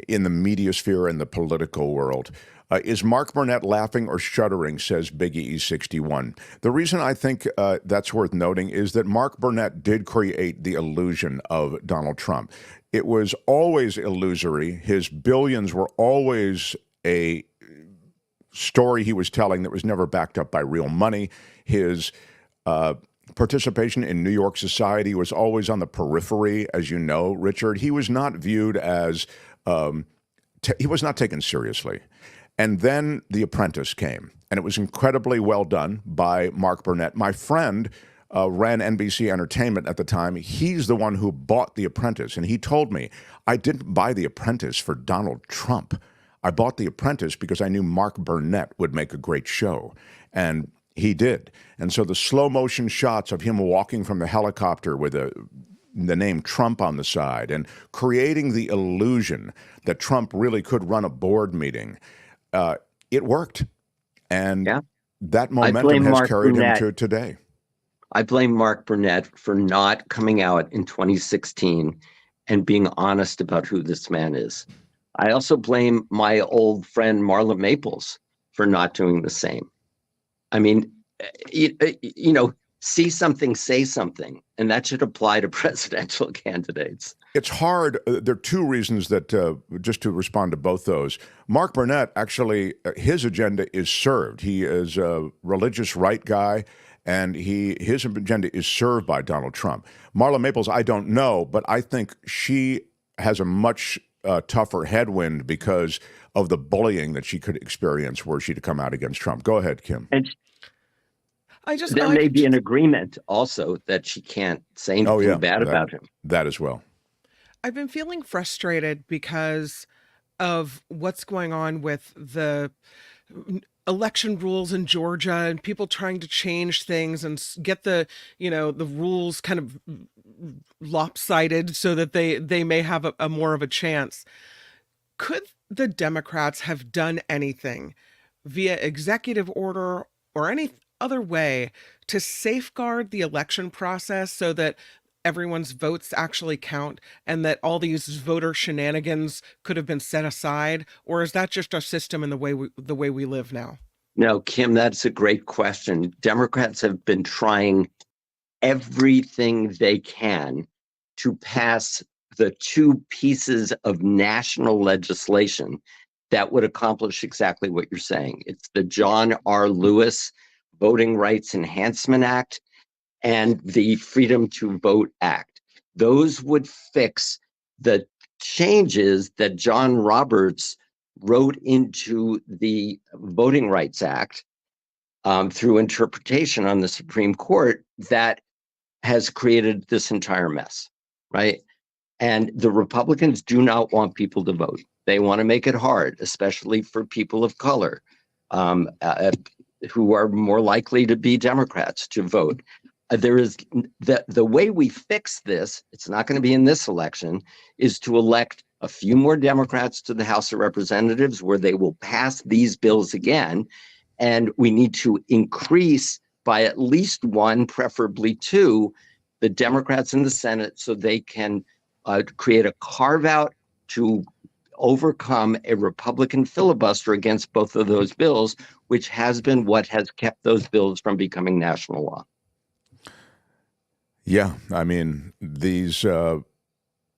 media sphere and the political world. Is Mark Burnett laughing or shuddering, says Biggie E61. The reason I think that's worth noting is that Mark Burnett did create the illusion of Donald Trump. It was always illusory. His billions were always a story he was telling that was never backed up by real money. His participation in New York society was always on the periphery, as you know, Richard. He was not viewed as, he was not taken seriously. And then The Apprentice came, and it was incredibly well done by Mark Burnett. My friend ran NBC Entertainment at the time. He's the one who bought The Apprentice, and he told me, I didn't buy The Apprentice for Donald Trump. I bought The Apprentice because I knew Mark Burnett would make a great show, and he did. And so the slow motion shots of him walking from the helicopter with the name Trump on the side and creating the illusion that Trump really could run a board meeting, it worked. And that momentum has carried him to today. I blame Mark Burnett for not coming out in 2016 and being honest about who this man is. I also blame my old friend Marla Maples for not doing the same. I mean, see something, say something, and that should apply to presidential candidates. It's hard. There are two reasons that, just to respond to both those, Mark Burnett, actually, his agenda is served. He is a religious right guy, and his agenda is served by Donald Trump. Marla Maples, I don't know, but I think she has a much tougher headwind because of the bullying that she could experience were she to come out against Trump. Go ahead, Kim. And there may be an agreement also that she can't say anything bad about him. That as well. I've been feeling frustrated because of what's going on with the election rules in Georgia and people trying to change things and get the rules kind of lopsided so that they may have a more of a chance. Could the Democrats have done anything via executive order or any other way to safeguard the election process so that everyone's votes actually count and that all these voter shenanigans could have been set aside? Or is that just our system and the way we live now? No, Kim, that's a great question. Democrats have been trying everything they can to pass the two pieces of national legislation that would accomplish exactly what you're saying. It's the John R. Lewis Voting Rights Enhancement Act and the Freedom to Vote Act. Those would fix the changes that John Roberts wrote into the Voting Rights Act through interpretation on the Supreme Court that has created this entire mess, right? And the Republicans do not want people to vote. They want to make it hard, especially for people of color who are more likely to be Democrats to vote. There is the way we fix this, it's not going to be in this election, is to elect a few more Democrats to the House of Representatives where they will pass these bills again. And we need to increase by at least one, preferably two, the Democrats in the Senate so they can create a carve out to overcome a Republican filibuster against both of those bills, which has been what has kept those bills from becoming national law. Yeah, I mean, these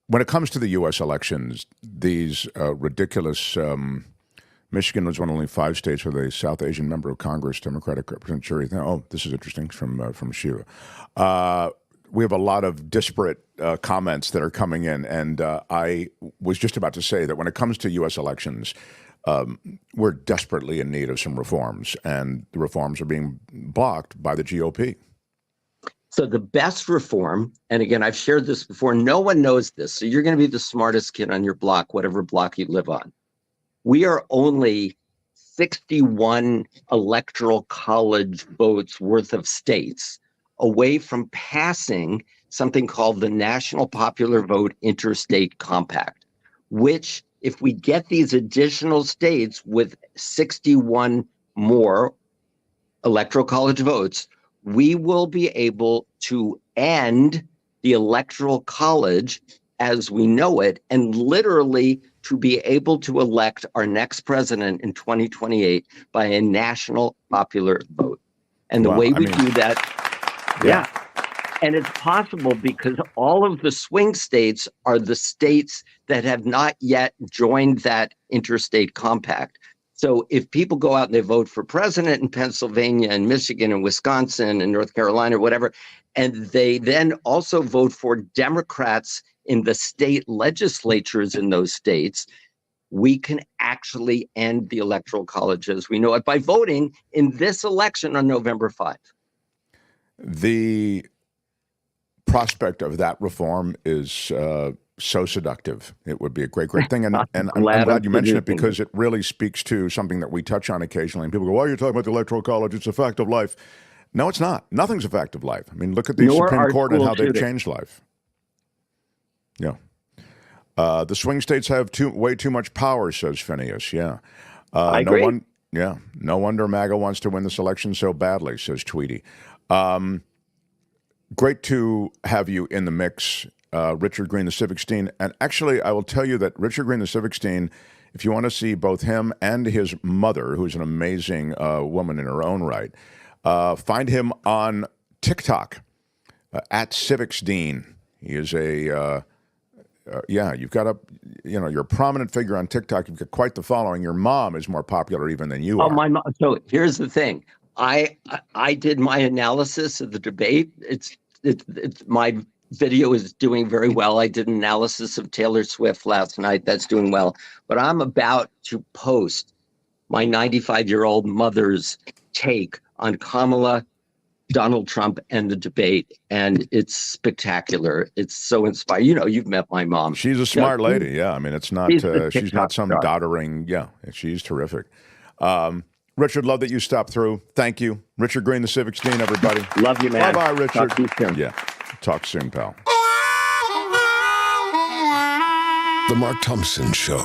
when it comes to the U.S. elections, these ridiculous Michigan was one of only 5 states with a South Asian member of Congress, Democratic Representative. Oh, this is interesting from Shiva. We have a lot of disparate comments that are coming in, and I was just about to say that when it comes to U.S. elections, we're desperately in need of some reforms, and the reforms are being blocked by the GOP. So the best reform, and again, I've shared this before, no one knows this, so you're going to be the smartest kid on your block, whatever block you live on. We are only 61 electoral college votes worth of states away from passing something called the National Popular Vote Interstate Compact, which, if we get these additional states with 61 more electoral college votes, we will be able to end the electoral college as we know it, and literally to be able to elect our next president in 2028 by a national popular vote. And the way we do that, yeah. And it's possible because all of the swing states are the states that have not yet joined that interstate compact. So if people go out and they vote for president in Pennsylvania and Michigan and Wisconsin and North Carolina or whatever, and they then also vote for Democrats in the state legislatures in those states, we can actually end the electoral college as we know it by voting in this election on November 5th. The prospect of that reform is so seductive. It would be a great thing. And I'm glad you mentioned it because it really speaks to something that we touch on occasionally. And people go, why are you talking about the Electoral College? It's a fact of life. No, it's not. Nothing's a fact of life. I mean, look at the Supreme Court and how they've changed life. Yeah. The swing states have way too much power, says Phineas. Yeah. I agree. No wonder MAGA wants to win this election so badly, says Tweety. Great to have you in the mix, Richard Greene, the Civics Dean. And actually, I will tell you that Richard Greene, the Civics Dean, if you want to see both him and his mother, who's an amazing woman in her own right, find him on TikTok at Civics Dean. He is you've got you're a prominent figure on TikTok. You've got quite the following. Your mom is more popular even than you are. My mom. So here's the thing. I did my analysis of the debate. It's my video is doing very well. I did an analysis of Taylor Swift last night. That's doing well. But I'm about to post my 95-year-old mother's take on Kamala, Donald Trump, and the debate. And it's spectacular. It's so inspiring. You know, you've met my mom. She's a smart lady. Yeah. I mean, it's not, she's not some doddering. Yeah. She's terrific. Richard, love that you stopped through. Thank you. Richard Greene, the Civics Dean, everybody. Love you, man. Bye-bye, Richard. Talk to you soon. Yeah. Talk soon, pal. The Mark Thompson Show.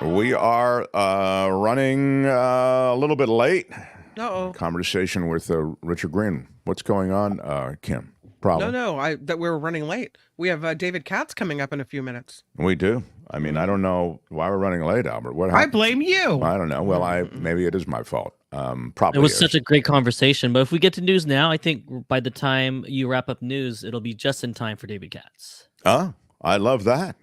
We are running a little bit late. Uh-oh. Conversation with Richard Greene. What's going on, Kim? problem? No, that we were running late. We have David Katz coming up in a few minutes. We do. I mean, I don't know why we're running late, Albert. What happened? I blame you. I don't know. Well, maybe it is my fault. Probably it was is. such a great conversation. But if we get to news now, I think by the time you wrap up news, it'll be just in time for David Katz. Oh, I love that.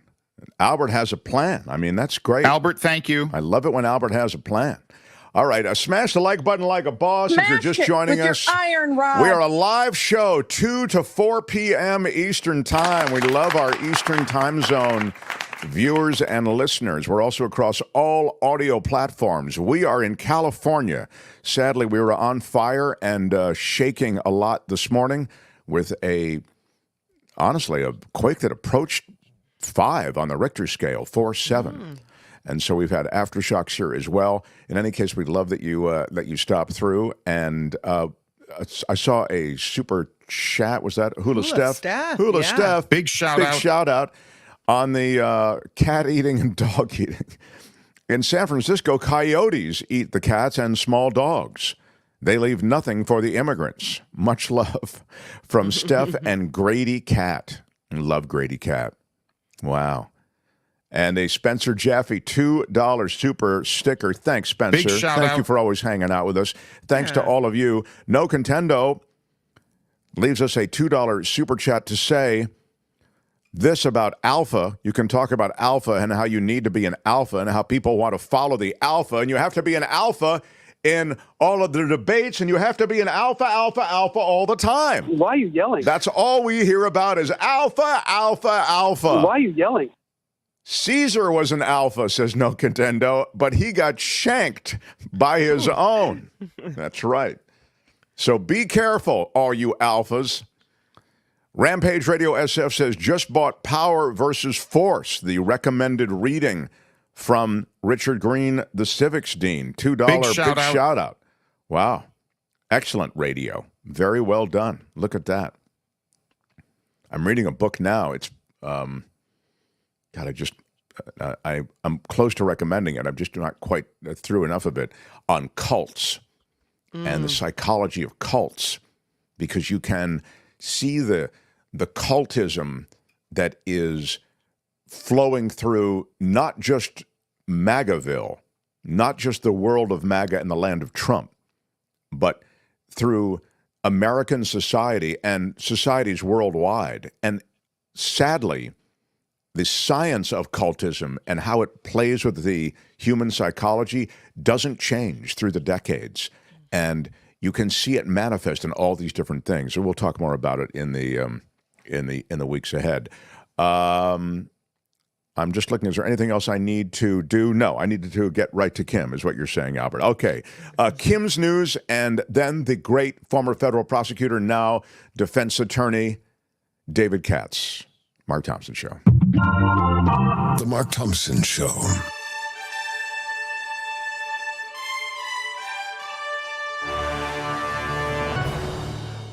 Albert has a plan. I mean, that's great. Albert, thank you. I love it when Albert has a plan. All right, smash the like button like a boss if you're just joining us. Iron rod. We are a live show, 2 to 4 p.m. Eastern Time. We love our Eastern Time Zone viewers and listeners. We're also across all audio platforms. We are in California. Sadly, we were on fire and shaking a lot this morning with honestly, a quake that approached 5 on the Richter scale, 4.7. And so we've had aftershocks here as well. In any case, we'd love that you stopped through. And I saw a super chat. Was that Hula Steph? Hula Steph. Big shout out on the cat eating and dog eating. In San Francisco, coyotes eat the cats and small dogs. They leave nothing for the immigrants. Much love from Steph and Grady Cat. Love Grady Cat. Wow. And a Spencer Jaffe $2 super sticker. Thanks, Spencer. Big shout Thank out. you for always hanging out with us. Thanks to all of you. No Contendo leaves us a $2 super chat to say this about alpha. You can talk about alpha and how you need to be an alpha and how people want to follow the alpha. And you have to be an alpha in all of the debates, and you have to be an alpha all the time. Why are you yelling? That's all we hear about is alpha. Why are you yelling? Caesar was an alpha, says No Contendo, but he got shanked by his own. That's right. So be careful, all you alphas. Rampage Radio SF says, just bought Power versus Force, the recommended reading from Richard Greene, the Civics Dean. $2 big shout out. Wow. Excellent radio. Very well done. Look at that. I'm reading a book now. It's I'm close to recommending it. I'm just not quite through enough of it on cults and the psychology of cults, because you can see the cultism that is flowing through not just MAGAville, not just the world of MAGA and the land of Trump, but through American society and societies worldwide. And sadly, the science of cultism and how it plays with the human psychology doesn't change through the decades. And you can see it manifest in all these different things. So we'll talk more about it in the weeks ahead. I'm just looking, is there anything else I need to do? No, I need to get right to Kim, is what you're saying, Albert. Okay. Kim's news, and then the great former federal prosecutor, now defense attorney, David Katz. Mark Thompson Show. The Mark Thompson Show.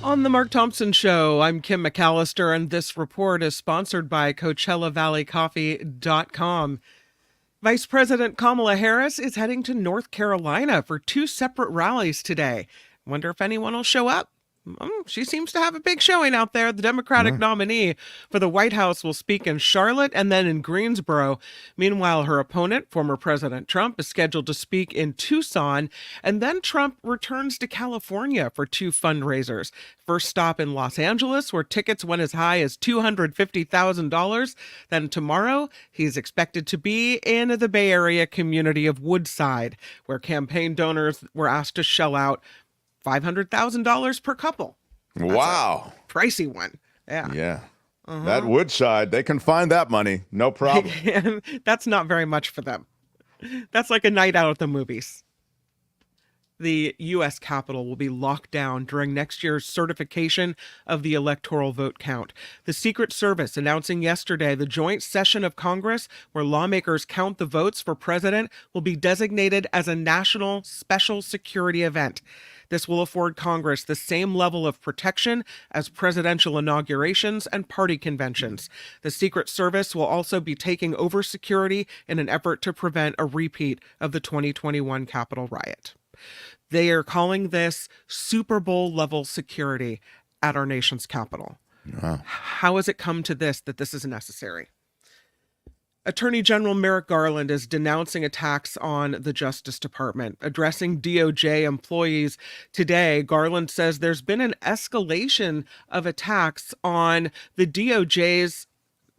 On the Mark Thompson Show, I'm Kim McAllister, and this report is sponsored by CoachellaValleyCoffee.com. Vice President Kamala Harris is heading to North Carolina for 2 separate rallies today. Wonder if anyone will show up. She seems to have a big showing out there. The Democratic nominee for the White House will speak in Charlotte and then in Greensboro. Meanwhile, her opponent, former President Trump, is scheduled to speak in Tucson. And then Trump returns to California for 2 fundraisers. First stop in Los Angeles, where tickets went as high as $250,000. Then tomorrow, he's expected to be in the Bay Area community of Woodside, where campaign donors were asked to shell out $500,000 per couple. That's wow. a pricey one. Yeah. Yeah. That Woodside, they can find that money. No problem. And that's not very much for them. That's like a night out at the movies. The U.S. Capitol will be locked down during next year's certification of the electoral vote count. The Secret Service announcing yesterday the joint session of Congress, where lawmakers count the votes for president, will be designated as a national special security event. This will afford Congress the same level of protection as presidential inaugurations and party conventions. The Secret Service will also be taking over security in an effort to prevent a repeat of the 2021 Capitol riot. They are calling this Super Bowl level security at our nation's capital. How has it come to this, that this is necessary? Attorney General Merrick Garland is denouncing attacks on the Justice Department. Addressing DOJ employees today, Garland says there's been an escalation of attacks on the DOJ's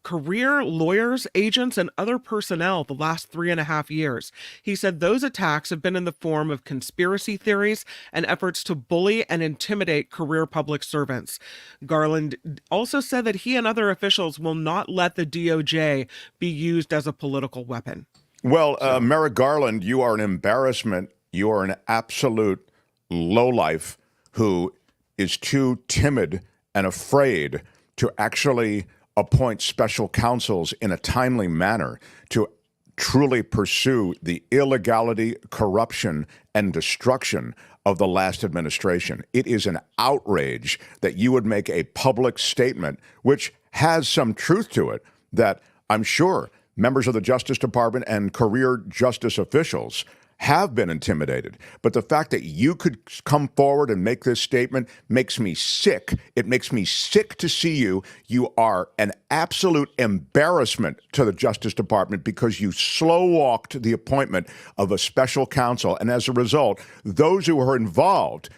career lawyers, agents, and other personnel the last 3.5 years. He said those attacks have been in the form of conspiracy theories and efforts to bully and intimidate career public servants. Garland also said that he and other officials will not let the DOJ be used as a political weapon. Well, Merrick Garland, you are an embarrassment. You are an absolute lowlife who is too timid and afraid to actually appoint special counsels in a timely manner to truly pursue the illegality, corruption, and destruction of the last administration. It is an outrage that you would make a public statement, which has some truth to it, that I'm sure members of the Justice Department and career justice officials have been intimidated. But the fact that you could come forward and make this statement makes me sick. It makes me sick to see you. You are an absolute embarrassment to the Justice Department because you slow-walked the appointment of a special counsel. And as a result, those who are involved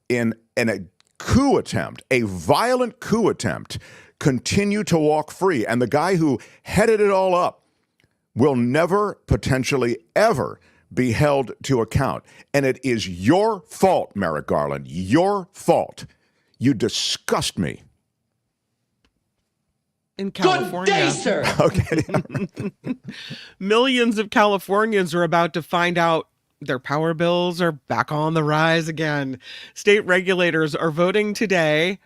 in a coup attempt, a violent coup attempt, continue to walk free. And the guy who headed it all up will never, potentially ever, be held to account. And it is your fault, Merrick Garland, your fault. You disgust me. In California. Good day, sir. Okay. Millions of Californians are about to find out their power bills are back on the rise again. State regulators are voting today.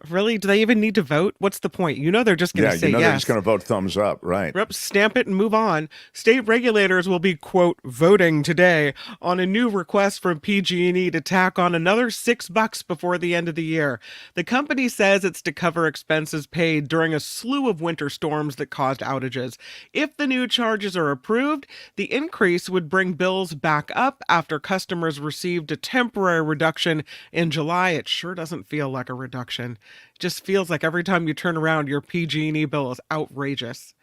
Really? Do they even need to vote? What's the point? You know they're just going to say yes. They're just going to vote thumbs up, right? Yep, stamp it and move on. State regulators will be, quote, voting today on a new request from PG&E to tack on another $6 before the end of the year. The company says it's to cover expenses paid during a slew of winter storms that caused outages. If the new charges are approved, the increase would bring bills back up after customers received a temporary reduction in July. It sure doesn't feel like a reduction. Just feels like every time you turn around, your PG&E bill is outrageous.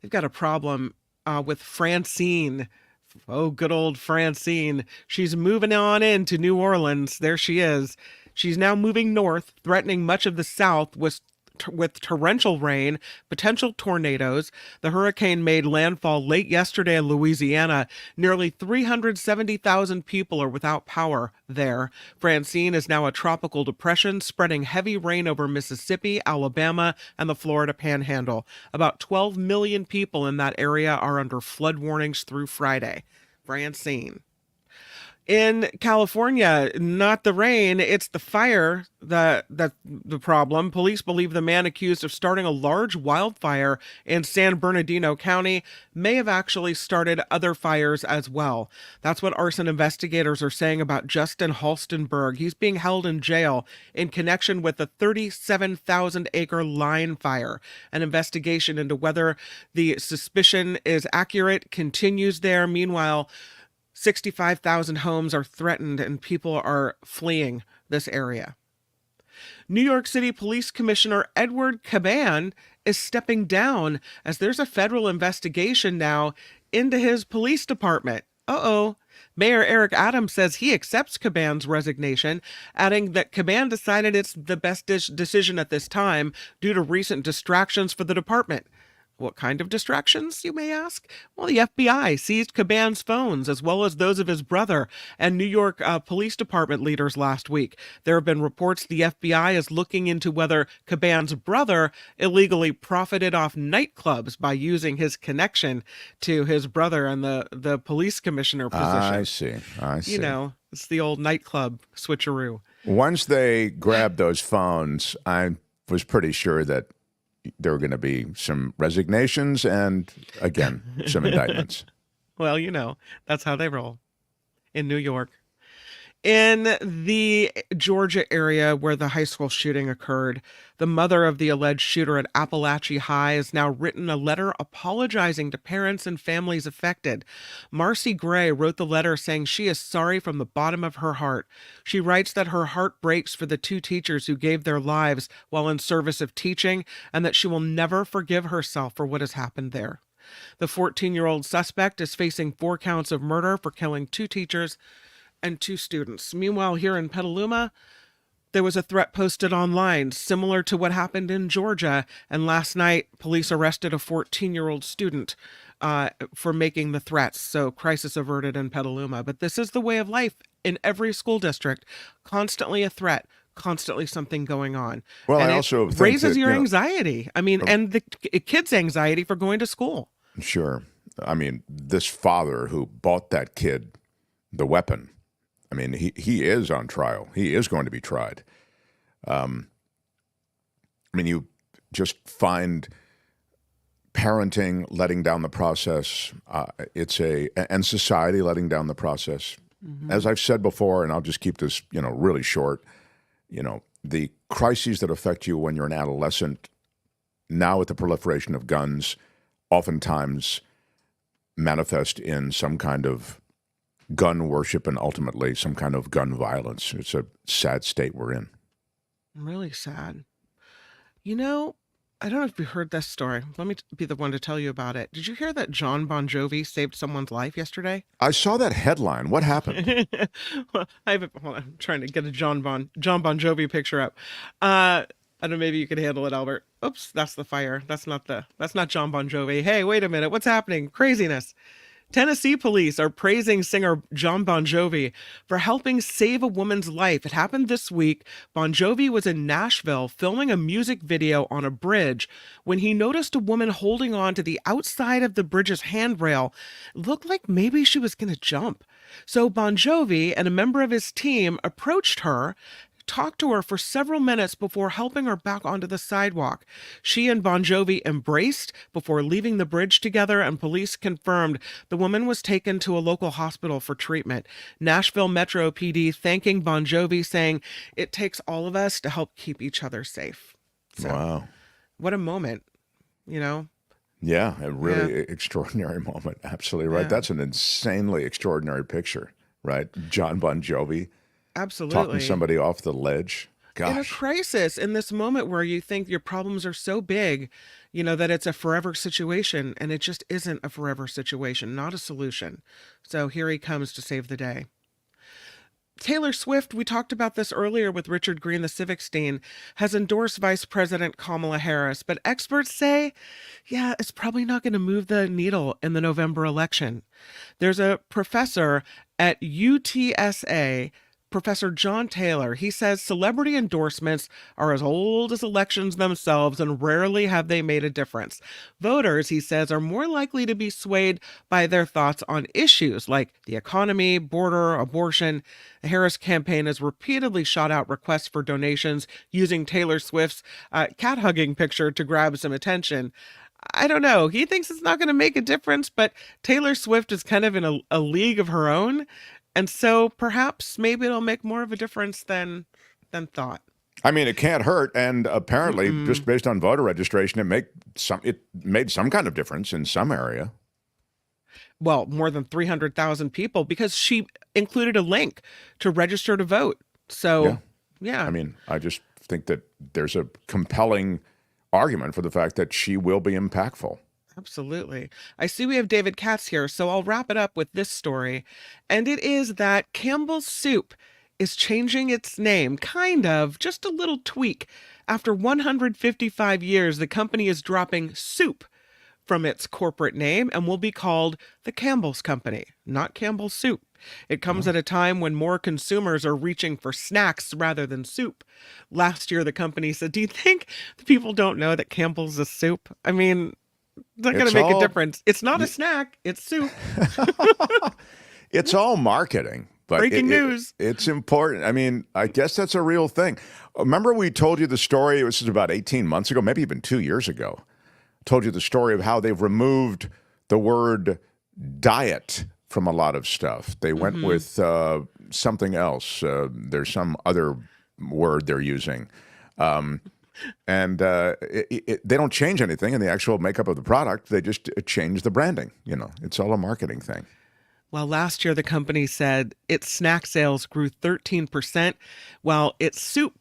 They've got a problem with Francine. Oh, good old Francine. She's moving on into New Orleans. There she is. She's now moving north, threatening much of the South with torrential rain, potential tornadoes. The hurricane made landfall late yesterday in Louisiana. Nearly 370,000 people are without power there. Francine is now a tropical depression, spreading heavy rain over Mississippi, Alabama, and the Florida Panhandle. About 12 million people in that area are under flood warnings through Friday. Francine. In California, not the rain, it's the fire that's the problem. Police believe the man accused of starting a large wildfire in San Bernardino County may have actually started other fires as well. That's what arson investigators are saying about Justin Halstenberg. He's being held in jail in connection with the 37,000-acre line fire. An investigation into whether the suspicion is accurate continues there. Meanwhile, 65,000 homes are threatened and people are fleeing this area. New York City Police Commissioner Edward Caban is stepping down as there's a federal investigation now into his police department. Mayor Eric Adams says he accepts Caban's resignation, adding that Caban decided it's the best decision at this time due to recent distractions for the department. What kind of distractions, you may ask? Well, the FBI seized Caban's phones, as well as those of his brother and New York Police Department leaders last week. There have been reports the FBI is looking into whether Caban's brother illegally profited off nightclubs by using his connection to his brother and the police commissioner position. I see. You know, it's the old nightclub switcheroo. Once they grabbed those phones, I was pretty sure that there were going to be some resignations and, again, some indictments. Well, you know, that's how they roll in New York. In the Georgia area where the high school shooting occurred, the mother of the alleged shooter at Appalachia High has now written a letter apologizing to parents and families affected. Marcy Gray wrote the letter saying she is sorry from the bottom of her heart. She writes that her heart breaks for the two teachers who gave their lives while in service of teaching, and that she will never forgive herself for what has happened there. The 14-year-old suspect is facing 4 counts of murder for killing 2 teachers and 2 students. Meanwhile, here in Petaluma, there was a threat posted online similar to what happened in Georgia. And last night, police arrested a 14-year-old student for making the threats. So crisis averted in Petaluma. But this is the way of life in every school district. Constantly a threat, constantly something going on. Well, and I also think raises that, your anxiety. I mean, and the kids' anxiety for going to school. Sure. I mean, this father who bought that kid the weapon, I mean, he is on trial. He is going to be tried. I mean, you just find parenting letting down the process. And society letting down the process. Mm-hmm. As I've said before, and I'll just keep this, really short. The crises that affect you when you're an adolescent, now with the proliferation of guns, oftentimes manifest in some kind of gun worship and ultimately some kind of gun violence. It's a sad state we're in. Really sad. I don't know if you heard this story. Let me be the one to tell you about it. Did you hear that John Bon Jovi saved someone's life yesterday? I saw that headline. What happened? Well, hold on. I'm trying to get a John Bon Jovi picture up. I don't know, maybe you could handle it, Albert. Oops, that's the fire. That's not John Bon Jovi. Hey, wait a minute. What's happening? Craziness. Tennessee police are praising singer John Bon Jovi for helping save a woman's life. It happened this week. Bon Jovi was in Nashville filming a music video on a bridge when he noticed a woman holding on to the outside of the bridge's handrail. It looked like maybe she was going to jump. So Bon Jovi and a member of his team approached her, talked to her for several minutes before helping her back onto the sidewalk. She and Bon Jovi embraced before leaving the bridge together, and police confirmed the woman was taken to a local hospital for treatment. Nashville Metro PD thanking Bon Jovi, saying, "It takes all of us to help keep each other safe." So, wow. What a moment, Yeah, a really extraordinary moment. Absolutely right. Yeah. That's an insanely extraordinary picture, right? John Bon Jovi. Absolutely. Talking somebody off the ledge. Gosh. In a crisis, in this moment where you think your problems are so big, that it's a forever situation, and it just isn't a forever situation, not a solution. So here he comes to save the day. Taylor Swift, we talked about this earlier with Richard Greene, the Civics Dean, has endorsed Vice President Kamala Harris, but experts say, it's probably not going to move the needle in the November election. There's a professor at UTSA, Professor John Taylor. He says celebrity endorsements are as old as elections themselves and rarely have they made a difference. Voters, he says, are more likely to be swayed by their thoughts on issues like the economy, border, abortion. The Harris campaign has repeatedly shot out requests for donations using Taylor Swift's cat-hugging picture to grab some attention. I don't know. He thinks it's not going to make a difference, but Taylor Swift is kind of in a league of her own. And so perhaps maybe it'll make more of a difference than thought. I mean, it can't hurt. And apparently, just based on voter registration, it made some kind of difference in some area. Well, more than 300,000 people, because she included a link to register to vote. So, yeah. I mean, I just think that there's a compelling argument for the fact that she will be impactful. Absolutely. I see we have David Katz here, so I'll wrap it up with this story. And it is that Campbell's Soup is changing its name, kind of, just a little tweak. After 155 years, the company is dropping soup from its corporate name and will be called the Campbell's Company, not Campbell's Soup. It comes at a time when more consumers are reaching for snacks rather than soup. Last year, the company said, "Do you think the people don't know that Campbell's is soup? I mean, it's not going to make a difference. It's not a snack. It's soup." It's all marketing. But breaking news. It's important. I mean, I guess that's a real thing. Remember we told you the story, this is about 18 months ago, maybe even 2 years ago. Told you the story of how they've removed the word diet from a lot of stuff. They went with something else. There's some other word they're using. And they don't change anything in the actual makeup of the product. They just change the branding. You know, it's all a marketing thing. Well, last year the company said its snack sales grew 13%, while its soup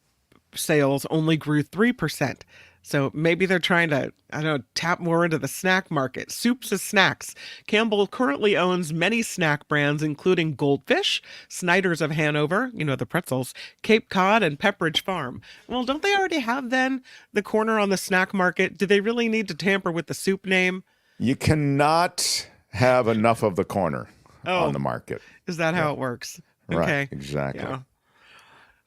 sales only grew 3%. So maybe they're trying to, I don't know, tap more into the snack market. Soups as snacks. Campbell currently owns many snack brands, including Goldfish, Snyder's of Hanover, you know, the pretzels, Cape Cod, and Pepperidge Farm. Well, don't they already have, then, the corner on the snack market? Do they really need to tamper with the soup name? You cannot have enough of the corner on the market. Is that how it works? Right, Okay. exactly.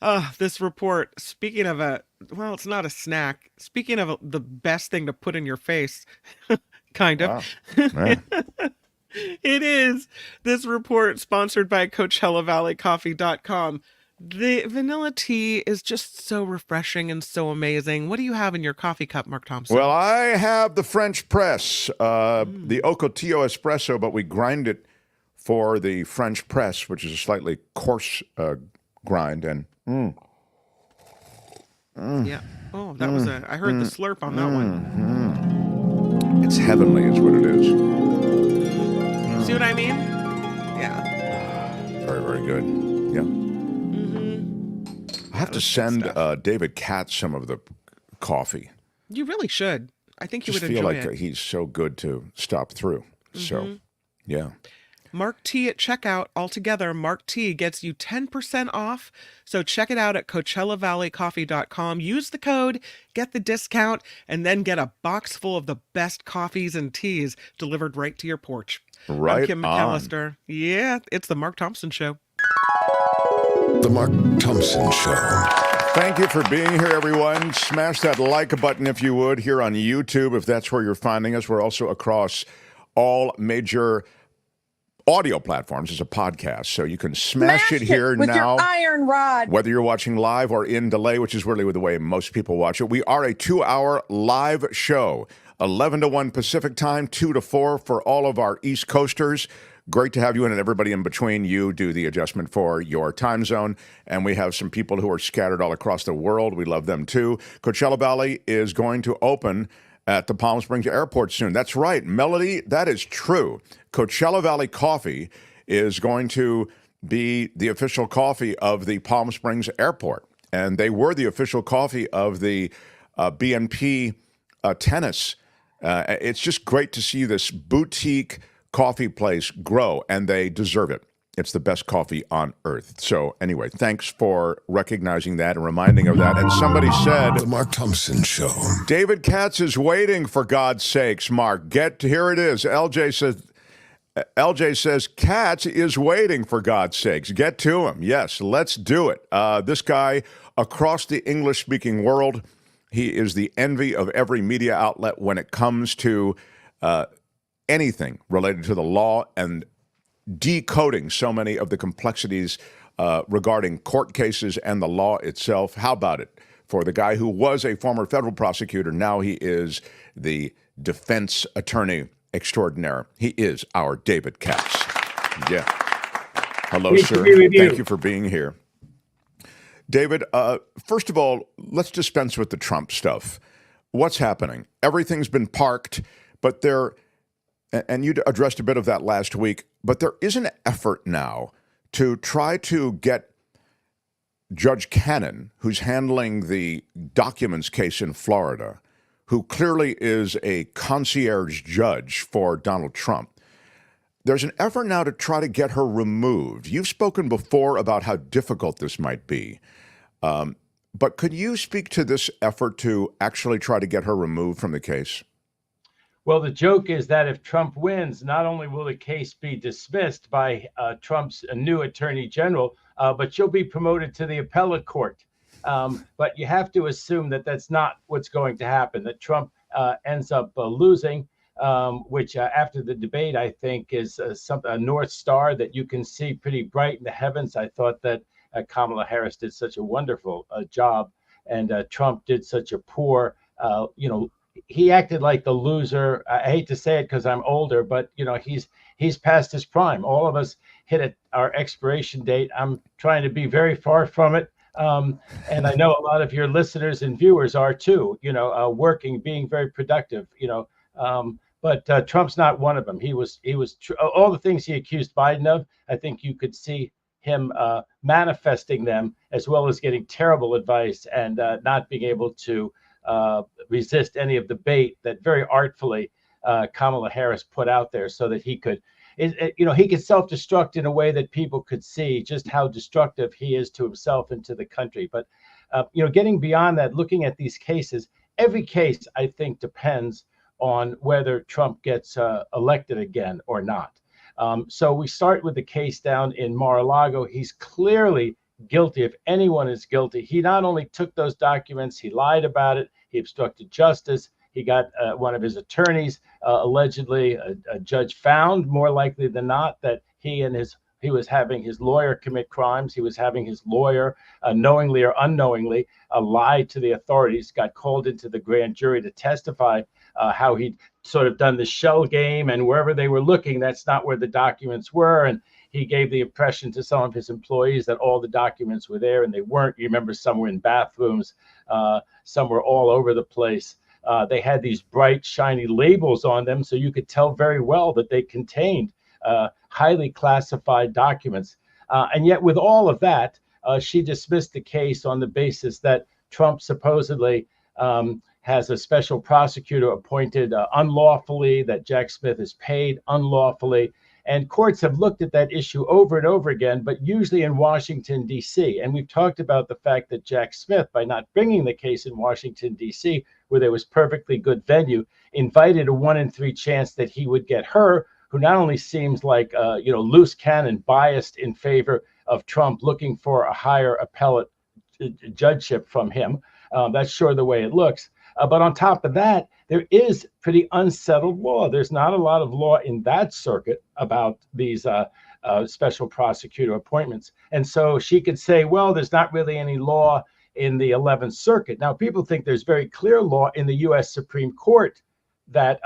Yeah. This report, speaking of well, it's not a snack. Speaking of the best thing to put in your face, kind of. Wow. It is. This report, sponsored by CoachellaValleyCoffee.com. The vanilla tea is just so refreshing and so amazing. What do you have in your coffee cup, Mark Thompson? Well, I have the French press, the Ocotillo espresso, but we grind it for the French press, which is a slightly coarse grind. And yeah. Oh, that was I heard the slurp on that one. It's heavenly is what it is. See what I mean? Yeah. Very, very good. Yeah. I have to send David Katz some of the coffee. You really should. I think you would feel enjoy like it. He's so good to stop through. So, yeah. Mark T at checkout. Altogether, Mark T gets you 10% off. So check it out at CoachellaValleyCoffee.com. Use the code, get the discount, and then get a box full of the best coffees and teas delivered right to your porch. Right I'm Kim on. McAllister. Yeah, it's the Mark Thompson Show. The Mark Thompson Show. Thank you for being here, everyone. Smash that like button if you would here on YouTube, if that's where you're finding us. We're also across all major audio platforms as a podcast, so you can smash it here with now. Your iron rod. Whether you're watching live or in delay, which is really the way most people watch it. We are a 2-hour live show, 11 to 1 Pacific time, 2 to 4 for all of our East Coasters. Great to have you in, and everybody in between. You do the adjustment for your time zone, and we have some people who are scattered all across the world. We love them too. Coachella Valley is going to open at the Palm Springs Airport soon. That's right, Melody, that is true. Coachella Valley Coffee is going to be the official coffee of the Palm Springs Airport, and they were the official coffee of the BNP tennis. It's just great to see this boutique coffee place grow, and they deserve it. It's the best coffee on earth. So anyway, thanks for recognizing that and reminding of that. And somebody said, The Mark Thompson Show. David Katz is waiting, for God's sakes, Mark. Here it is. LJ says, Katz is waiting, for God's sakes. Get to him. Yes, let's do it. This guy across the English-speaking world, he is the envy of every media outlet when it comes to anything related to the law and decoding so many of the complexities regarding court cases and the law itself. How about it? For the guy who was a former federal prosecutor, now he is the defense attorney extraordinaire. He is our David Katz. Yeah. Hello, sir. Thank you for being here. David, first of all, let's dispense with the Trump stuff. What's happening? Everything's been parked, but and you addressed a bit of that last week, but there is an effort now to try to get Judge Cannon, who's handling the documents case in Florida, who clearly is a concierge judge for Donald Trump. There's an effort now to try to get her removed. You've spoken before about how difficult this might be, but could you speak to this effort to actually try to get her removed from the case? Well, the joke is that if Trump wins, not only will the case be dismissed by Trump's new attorney general, but she'll be promoted to the appellate court. But you have to assume that that's not what's going to happen, that Trump ends up losing, which after the debate, I think is a North Star that you can see pretty bright in the heavens. I thought that Kamala Harris did such a wonderful job, and Trump did such a poor, he acted like the loser. I hate to say it because I'm older, but he's past his prime. All of us hit our expiration date. I'm trying to be very far from it. And I know a lot of your listeners and viewers are too, working, being very productive, but Trump's not one of them. He was all the things he accused Biden of. I think you could see him manifesting them, as well as getting terrible advice and not being able to resist any of the bait that very artfully Kamala Harris put out there, so that he could self-destruct in a way that people could see just how destructive he is to himself and to the country. But getting beyond that, looking at these cases, every case I think depends on whether Trump gets elected again or not. So we start with the case down in Mar-a-Lago. He's clearly guilty. If anyone is guilty, he not only took those documents, he lied about it, he obstructed justice. He got one of his attorneys, allegedly, a judge found more likely than not that he was having his lawyer commit crimes. He was having his lawyer, knowingly or unknowingly, lie to the authorities, got called into the grand jury to testify how he'd sort of done the shell game, and wherever they were looking, that's not where the documents were. And he gave the impression to some of his employees that all the documents were there, and they weren't. You remember some were in bathrooms, some were all over the place. They had these bright, shiny labels on them, so you could tell very well that they contained highly classified documents. And yet with all of that, she dismissed the case on the basis that Trump supposedly has a special prosecutor appointed unlawfully, that Jack Smith is paid unlawfully. And courts have looked at that issue over and over again, but usually in Washington, D.C. And we've talked about the fact that Jack Smith, by not bringing the case in Washington, D.C., where there was perfectly good venue, invited a 1 in 3 chance that he would get her, who not only seems like loose cannon, biased in favor of Trump, looking for a higher appellate judgeship from him. That's sure the way it looks. But on top of that, there is pretty unsettled law. There's not a lot of law in that circuit about these special prosecutor appointments. And so she could say, well, there's not really any law in the 11th Circuit. Now, people think there's very clear law in the U.S. Supreme Court that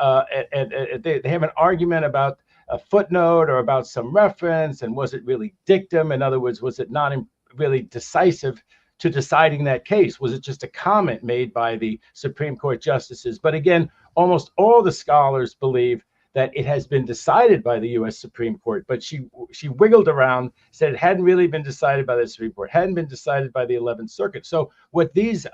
they have an argument about a footnote or about some reference, and was it really dictum? In other words, was it not really decisive to deciding that case? Was it just a comment made by the Supreme Court justices? But again, almost all the scholars believe that it has been decided by the U.S. Supreme Court. But she wiggled around, said it hadn't really been decided by the Supreme Court, hadn't been decided by the 11th Circuit. So what these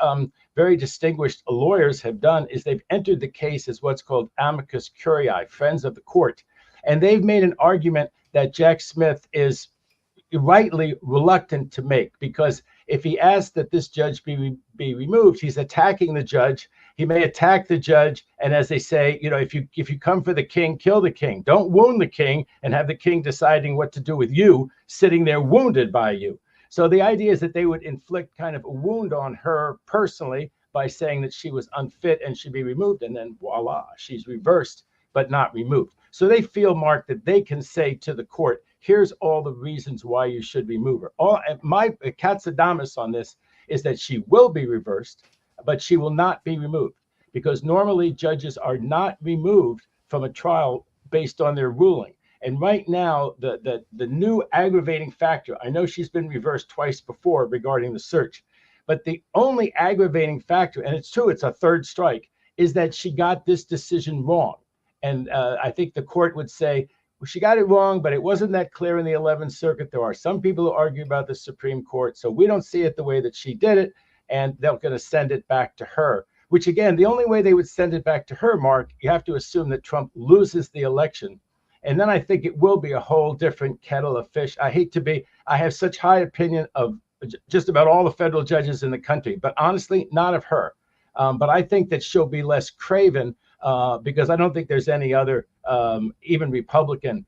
very distinguished lawyers have done is they've entered the case as what's called amicus curiae, friends of the court. And they've made an argument that Jack Smith is rightly reluctant to make, because if he asks that this judge be removed, he's attacking the judge. He may attack the judge, and as they say, if you come for the king, kill the king. Don't wound the king and have the king deciding what to do with you, sitting there wounded by you. So the idea is that they would inflict kind of a wound on her personally by saying that she was unfit and should be removed, and then voila, she's reversed but not removed. So they feel, Mark, that they can say to the court, here's all the reasons why you should remove her. My Katz on this is that she will be reversed, but she will not be removed, because normally judges are not removed from a trial based on their ruling. And right now, the new aggravating factor, I know she's been reversed twice before regarding the search, but the only aggravating factor, and it's true, it's a third strike, is that she got this decision wrong. And I think the court would say, well, she got it wrong, but it wasn't that clear in the 11th Circuit. There are some people who argue about the Supreme Court, so we don't see it the way that she did it, and they're going to send it back to her. Which, again, the only way they would send it back to her, Mark, you have to assume that Trump loses the election. And then I think it will be a whole different kettle of fish. I have such high opinion of just about all the federal judges in the country, but honestly, not of her. But I think that she'll be less craven, because I don't think there's any other, even Republican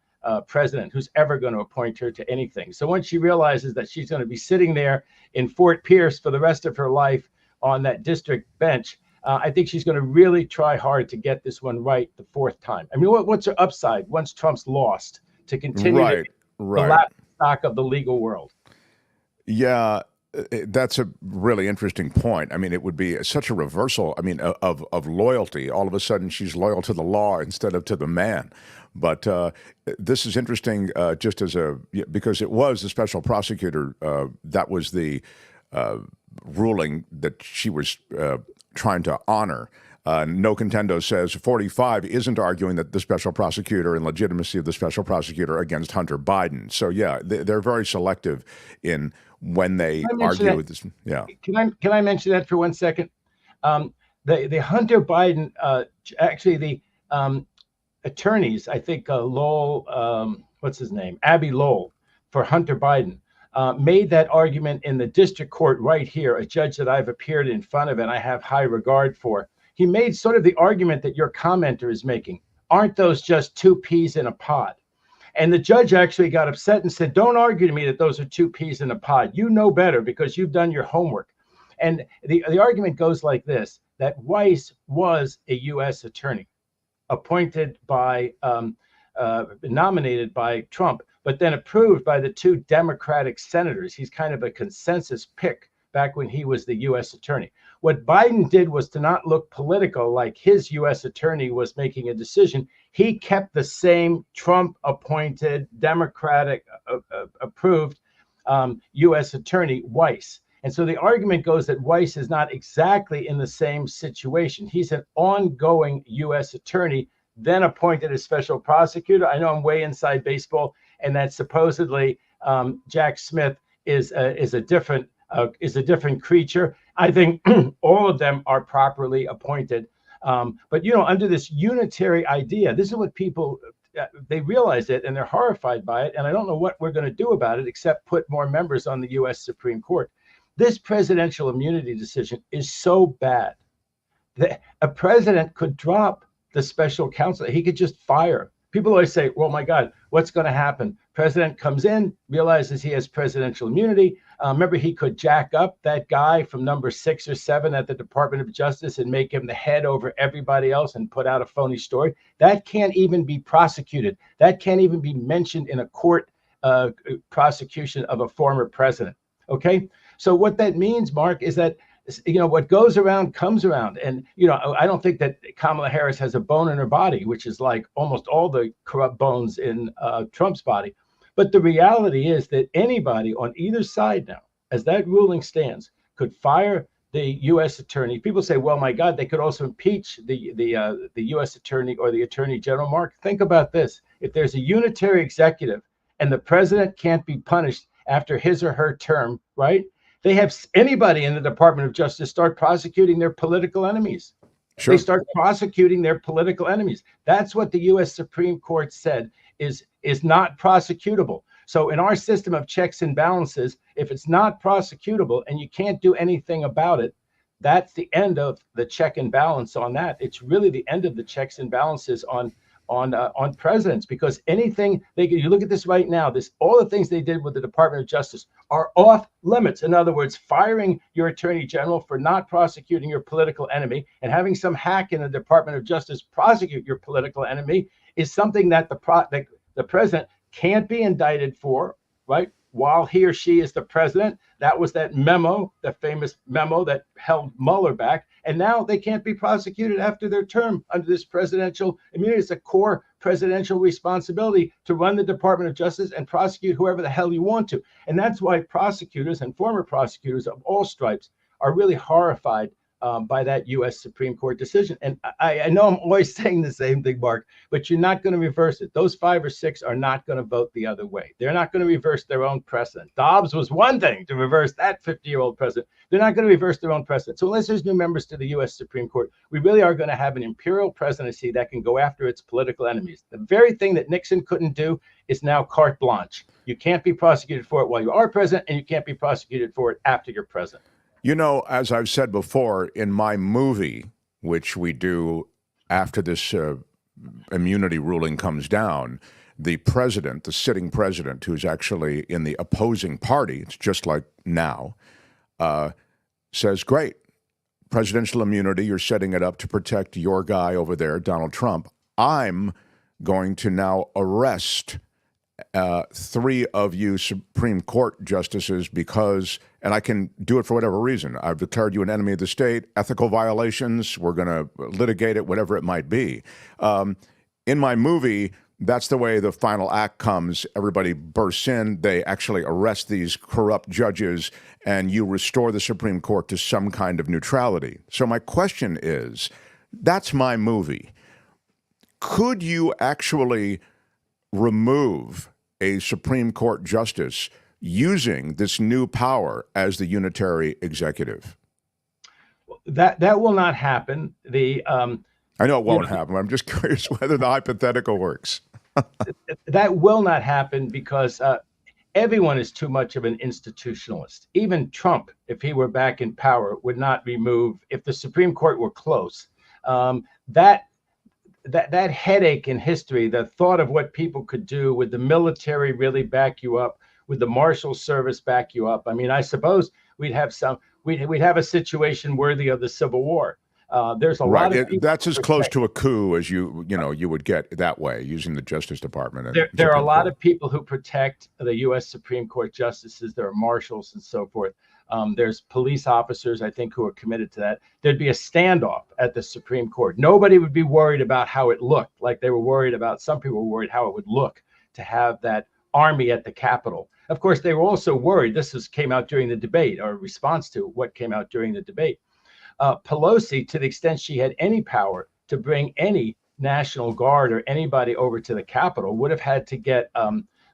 president who's ever going to appoint her to anything. So once she realizes that she's going to be sitting there in Fort Pierce for the rest of her life on that district bench, I think she's going to really try hard to get this one right the fourth time. I mean, what's her upside once Trump's lost to continue to be the last stock of the legal world? Yeah. That's a really interesting point. I mean, it would be such a reversal, I mean, of loyalty. All of a sudden, she's loyal to the law instead of to the man. But this is interesting just as because it was the special prosecutor, that was the ruling that she was trying to honor. No Contendo says 45 isn't arguing that the special prosecutor and legitimacy of the special prosecutor against Hunter Biden. So, yeah, they're very selective in when they argue with this. Yeah. Can I mention that for 1 second? The Hunter Biden, actually the attorneys, I think Lowell, what's his name? Abby Lowell for Hunter Biden. Made that argument in the district court right here, a judge that I've appeared in front of and I have high regard for. He made sort of the argument that your commenter is making. Aren't those just two peas in a pod? And the judge actually got upset and said, don't argue to me that those are two peas in a pod. You know better because you've done your homework. And the argument goes like this, that Weiss was a U.S. attorney appointed by, nominated by Trump, but then approved by the two Democratic senators. He's kind of a consensus pick back when he was the U.S. attorney. What Biden did was to not look political like his U.S. attorney was making a decision. He kept the same Trump-appointed, Democratic approved U.S. attorney, Weiss. And so the argument goes that Weiss is not exactly in the same situation. He's an ongoing U.S. attorney, then appointed as special prosecutor. I know I'm way inside baseball, and that supposedly Jack Smith is a different creature. I think all of them are properly appointed. But, under this unitary idea, this is what people, they realize it and they're horrified by it. And I don't know what we're going to do about it except put more members on the U.S. Supreme Court. This presidential immunity decision is so bad that a president could drop the special counsel. He could just fire. People always say, well, my God, what's going to happen? President comes in, realizes he has presidential immunity. Remember, he could jack up that guy from number 6 or 7 at the Department of Justice and make him the head over everybody else and put out a phony story. That can't even be prosecuted. That can't even be mentioned in a court prosecution of a former president. Okay. So what that means, Mark, is that what goes around comes around. And, I don't think that Kamala Harris has a bone in her body, which is like almost all the corrupt bones in Trump's body. But the reality is that anybody on either side now, as that ruling stands, could fire the U.S. attorney. People say, well, my God, they could also impeach the U.S. attorney or the attorney general. Mark, think about this. If there's a unitary executive and the president can't be punished after his or her term, right? They have anybody in the Department of Justice start prosecuting their political enemies. Sure. They start prosecuting their political enemies. That's what the U.S. Supreme Court said is not prosecutable. So in our system of checks and balances, if it's not prosecutable and you can't do anything about it, that's the end of the check and balance on that. It's really the end of the checks and balances on presidents, because anything you look at this right now, all the things they did with the Department of Justice are off limits. In other words, firing your attorney general for not prosecuting your political enemy and having some hack in the Department of Justice prosecute your political enemy is something that the president can't be indicted for, right? While he or she is the president. That was that memo, the famous memo that held Mueller back. And now they can't be prosecuted after their term under this presidential immunity. It's a core presidential responsibility to run the Department of Justice and prosecute whoever the hell you want to. And that's why prosecutors and former prosecutors of all stripes are really horrified by that U.S. Supreme Court decision. And I know I'm always saying the same thing, Mark, but you're not going to reverse it. Those 5 or 6 are not going to vote the other way. They're not going to reverse their own precedent. Dobbs was one thing to reverse that 50-year-old precedent. They're not going to reverse their own precedent. So unless there's new members to the U.S. Supreme Court, we really are going to have an imperial presidency that can go after its political enemies. The very thing that Nixon couldn't do is now carte blanche. You can't be prosecuted for it while you are president, and you can't be prosecuted for it after you're president. As I've said before, in my movie, which we do after this immunity ruling comes down, the president, the sitting president, who's actually in the opposing party, it's just like now, says, great, presidential immunity, you're setting it up to protect your guy over there, Donald Trump. I'm going to now arrest 3 of you Supreme Court justices because, and I can do it for whatever reason, I've declared you an enemy of the state, ethical violations, we're going to litigate it, whatever it might be. In my movie, that's the way the final act comes. Everybody bursts in. They actually arrest these corrupt judges, and you restore the Supreme Court to some kind of neutrality. So my question is, that's my movie. Could you actually remove a Supreme Court justice using this new power as the unitary executive? That will not happen. I know it won't happen. I'm just curious whether the hypothetical works. That will not happen because everyone is too much of an institutionalist. Even Trump, if he were back in power, would not remove, if the Supreme Court were close, that headache in history, the thought of what people could do with the military really back you up, with the Marshal Service back you up. I mean, I suppose we'd have a situation worthy of the Civil War. There's a lot of people that's as close to a coup as you would get that way, using the Justice Department. There are a lot of people who protect the U.S. Supreme Court justices. There are marshals and so forth. There's police officers, I think, who are committed to that. There'd be a standoff at the Supreme Court. Nobody would be worried about how it looked, like they were worried about, some people were worried how it would look to have that army at the Capitol. Of course, they were also worried, came out during the debate, or response to what came out during the debate. Pelosi, to the extent she had any power to bring any National Guard or anybody over to the Capitol, would have had to get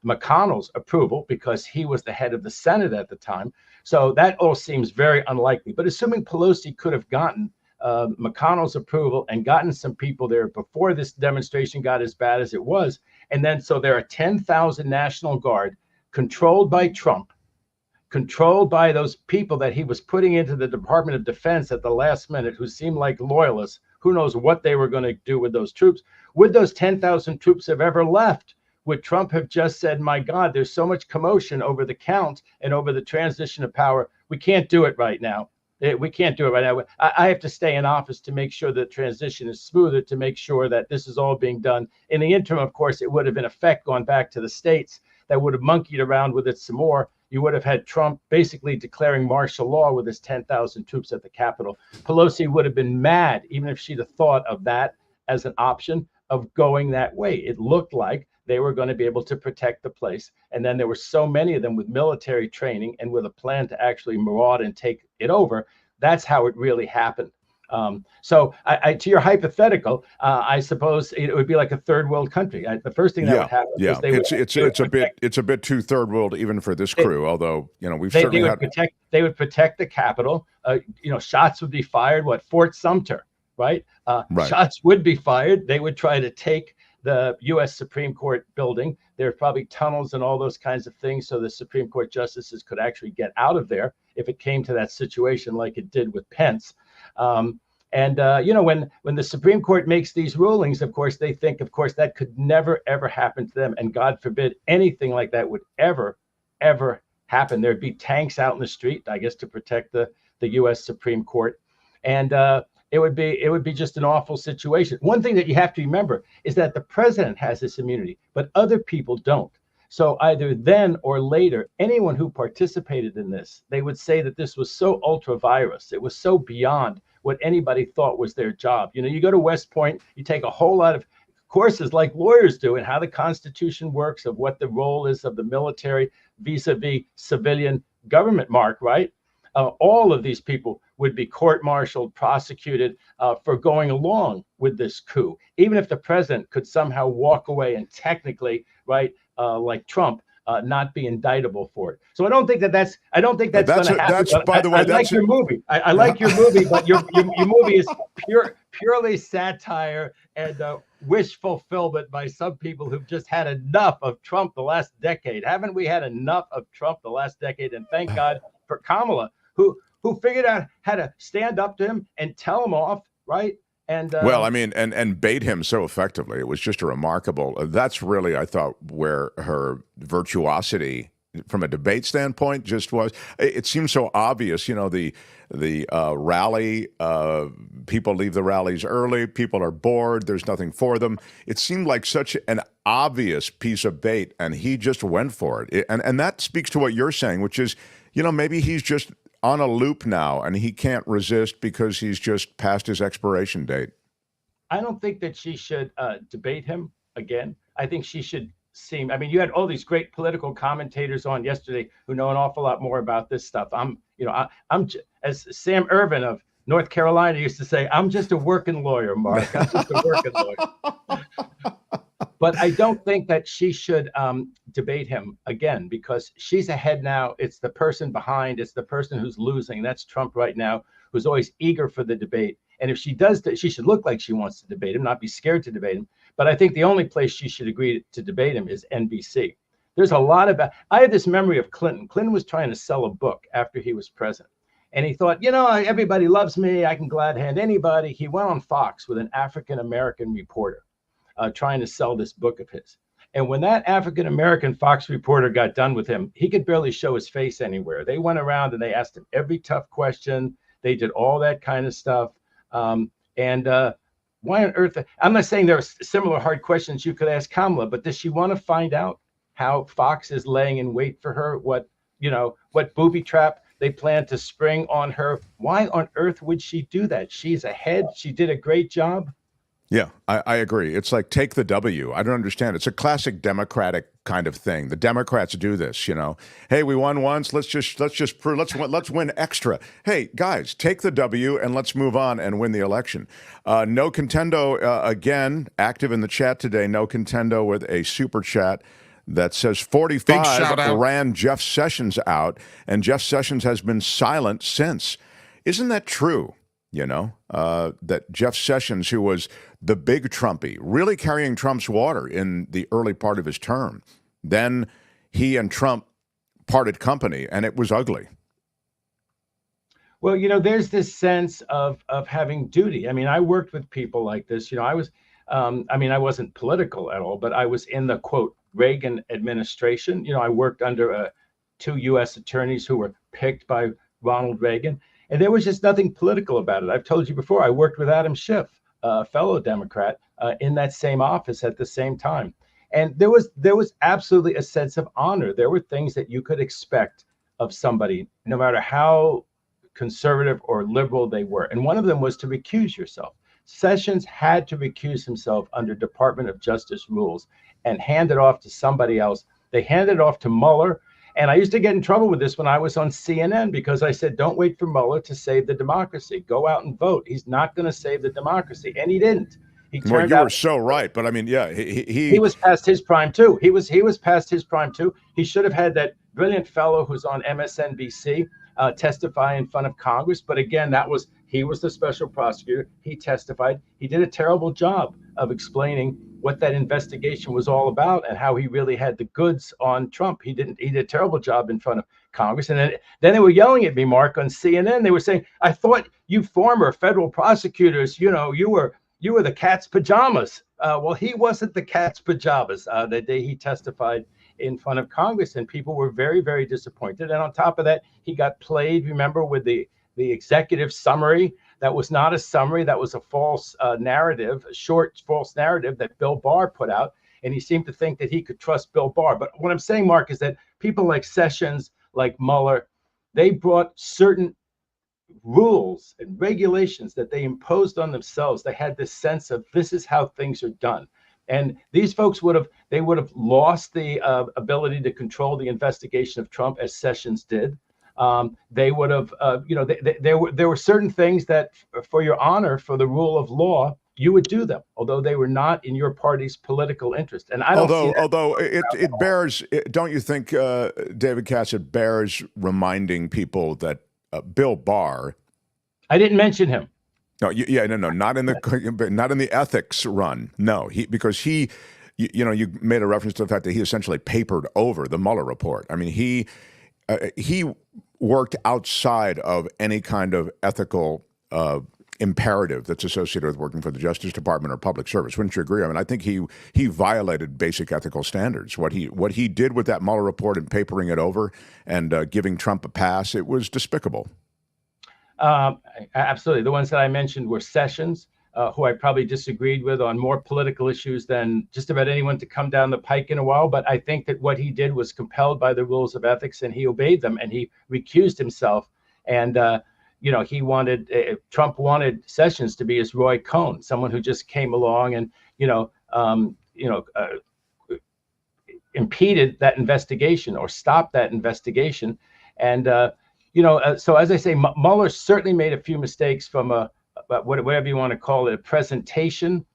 McConnell's approval because he was the head of the Senate at the time. So that all seems very unlikely. But assuming Pelosi could have gotten McConnell's approval and gotten some people there before this demonstration got as bad as it was, and then so there are 10,000 National Guard controlled by Trump, controlled by those people that he was putting into the Department of Defense at the last minute, who seemed like loyalists. Who knows what they were going to do with those troops? Would those 10,000 troops have ever left? Would Trump have just said, my God, there's so much commotion over the count and over the transition of power, we can't do it right now. We can't do it right now. I have to stay in office to make sure the transition is smoother, to make sure that this is all being done. In the interim, of course, it would have in effect gone back to the states that would have monkeyed around with it some more. You would have had Trump basically declaring martial law with his 10,000 troops at the Capitol. Pelosi would have been mad, even if she'd have thought of that as an option of going that way. It looked like they were going to be able to protect the place. And then there were so many of them with military training and with a plan to actually maraud and take it over. That's how it really happened. So to your hypothetical, I suppose it would be like a third world country. The first thing that would happen is it's a bit too third world even for this crew. Although they would protect the Capitol. Shots would be fired. Fort Sumter, right? Shots would be fired. They would try to take the U.S. Supreme Court building. There's probably tunnels and all those kinds of things, so the Supreme Court justices could actually get out of there if it came to that situation, like it did with Pence. When the Supreme Court makes these rulings, of course, they think, of course, that could never, ever happen to them. And God forbid anything like that would ever, ever happen. There'd be tanks out in the street, I guess, to protect the U.S. Supreme Court. And it would be just an awful situation. One thing that you have to remember is that the president has this immunity, but other people don't. So either then or later, anyone who participated in this, they would say that this was so ultra virus. It was so beyond what anybody thought was their job. You go to West Point, you take a whole lot of courses like lawyers do and how the Constitution works, of what the role is of the military vis-a-vis civilian government, Mark, right? All of these people would be court-martialed, prosecuted for going along with this coup. Even if the president could somehow walk away and technically, right, like Trump, not be indictable for it. So I don't think that's going to happen. By the way, I like your movie. I like your movie, but your movie is purely satire and wish fulfillment by some people who've just had enough of Trump the last decade. Haven't we had enough of Trump the last decade? And thank God for Kamala, who figured out how to stand up to him and tell him off, right? And and bait him so effectively. It was just a remarkable. That's really, I thought, where her virtuosity from a debate standpoint just was. It seems so obvious, the rally. People leave the rallies early. People are bored. There's nothing for them. It seemed like such an obvious piece of bait, and he just went for it. And that speaks to what you're saying, which is, maybe he's just on a loop now, and he can't resist because he's just past his expiration date. I don't think that she should debate him again. I think she should you had all these great political commentators on yesterday who know an awful lot more about this stuff. I'm as Sam Ervin of North Carolina used to say, I'm just a working lawyer, Mark. I'm just a working lawyer. But I don't think that she should debate him again, because she's ahead now. It's the person behind. It's the person who's losing. That's Trump right now, who's always eager for the debate. And if she does that, she should look like she wants to debate him, not be scared to debate him. But I think the only place she should agree to debate him is NBC. There's a lot about, I have this memory of Clinton. Clinton was trying to sell a book after he was president. And he thought, everybody loves me. I can glad hand anybody. He went on Fox with an African-American reporter trying to sell this book of his. And when that African-American Fox reporter got done with him, he could barely show his face anywhere. They went around and they asked him every tough question. They did all that kind of stuff. Why on earth? I'm not saying there are similar hard questions you could ask Kamala, but does she want to find out how Fox is laying in wait for her? What booby trap they plan to spring on her? Why on earth would she do that? She's ahead. She did a great job. Yeah, I agree. It's like, take the W. I don't understand. It's a classic Democratic kind of thing. The Democrats do this, Hey, we won once. Let's win extra. Hey, guys, take the W and let's move on and win the election. No Contendo, again, active in the chat today. No Contendo with a super chat that says 45 ran Jeff Sessions out, and Jeff Sessions has been silent since. Isn't that true? That Jeff Sessions, who was the big Trumpy, really carrying Trump's water in the early part of his term, then he and Trump parted company, and it was ugly. Well, there's this sense of having duty. I mean, I worked with people like this. I was, I wasn't political at all, but I was in the, quote, Reagan administration. I worked under 2 U.S. attorneys who were picked by Ronald Reagan. And there was just nothing political about it. I've told you before, I worked with Adam Schiff, a fellow Democrat, in that same office at the same time. And there was absolutely a sense of honor. There were things that you could expect of somebody, no matter how conservative or liberal they were. And one of them was to recuse yourself. Sessions had to recuse himself under Department of Justice rules and hand it off to somebody else. They handed it off to Mueller. And I used to get in trouble with this when I was on CNN, because I said, don't wait for Mueller to save the democracy. Go out and vote. He's not going to save the democracy. And he didn't. Well, you were so right. But I mean, yeah, he was past his prime, too. He was past his prime, too. He should have had that brilliant fellow who's on MSNBC testify in front of Congress. But again, he was the special prosecutor. He testified. He did a terrible job of explaining what that investigation was all about and how he really had the goods on Trump. He did a terrible job in front of Congress. And then they were yelling at me, Mark, on CNN. They were saying, I thought you former federal prosecutors, you were the cat's pajamas. Well, he wasn't the cat's pajamas the day he testified in front of Congress, and people were very, very disappointed. And on top of that, he got played, remember, with the executive summary. That was not a summary. That was a false narrative, a short false narrative that Bill Barr put out. And he seemed to think that he could trust Bill Barr. But what I'm saying, Mark, is that people like Sessions, like Mueller, they brought certain rules and regulations that they imposed on themselves. They had this sense of, this is how things are done. And these folks would have lost the ability to control the investigation of Trump, as Sessions did. They would have, there were certain things that, for your honor, for the rule of law, you would do them, although they were not in your party's political interest. And I don't. Although it bears, don't you think, David Katz, it bears reminding people that Bill Barr. I didn't mention him. No, not in the ethics run. No, because you made a reference to the fact that he essentially papered over the Mueller report. I mean, he worked outside of any kind of ethical imperative that's associated with working for the Justice Department or public service. Wouldn't you agree? I mean, I think he violated basic ethical standards. What he did with that Mueller report and papering it over and giving Trump a pass, it was despicable. Absolutely. The ones that I mentioned were Sessions, who I probably disagreed with on more political issues than just about anyone to come down the pike in a while. But I think that what he did was compelled by the rules of ethics, and he obeyed them, and he recused himself. And Trump wanted Sessions to be his Roy Cohn, someone who just came along and impeded that investigation or stopped that investigation. And so as I say, Mueller certainly made a few mistakes from whatever you want to call it, a presentation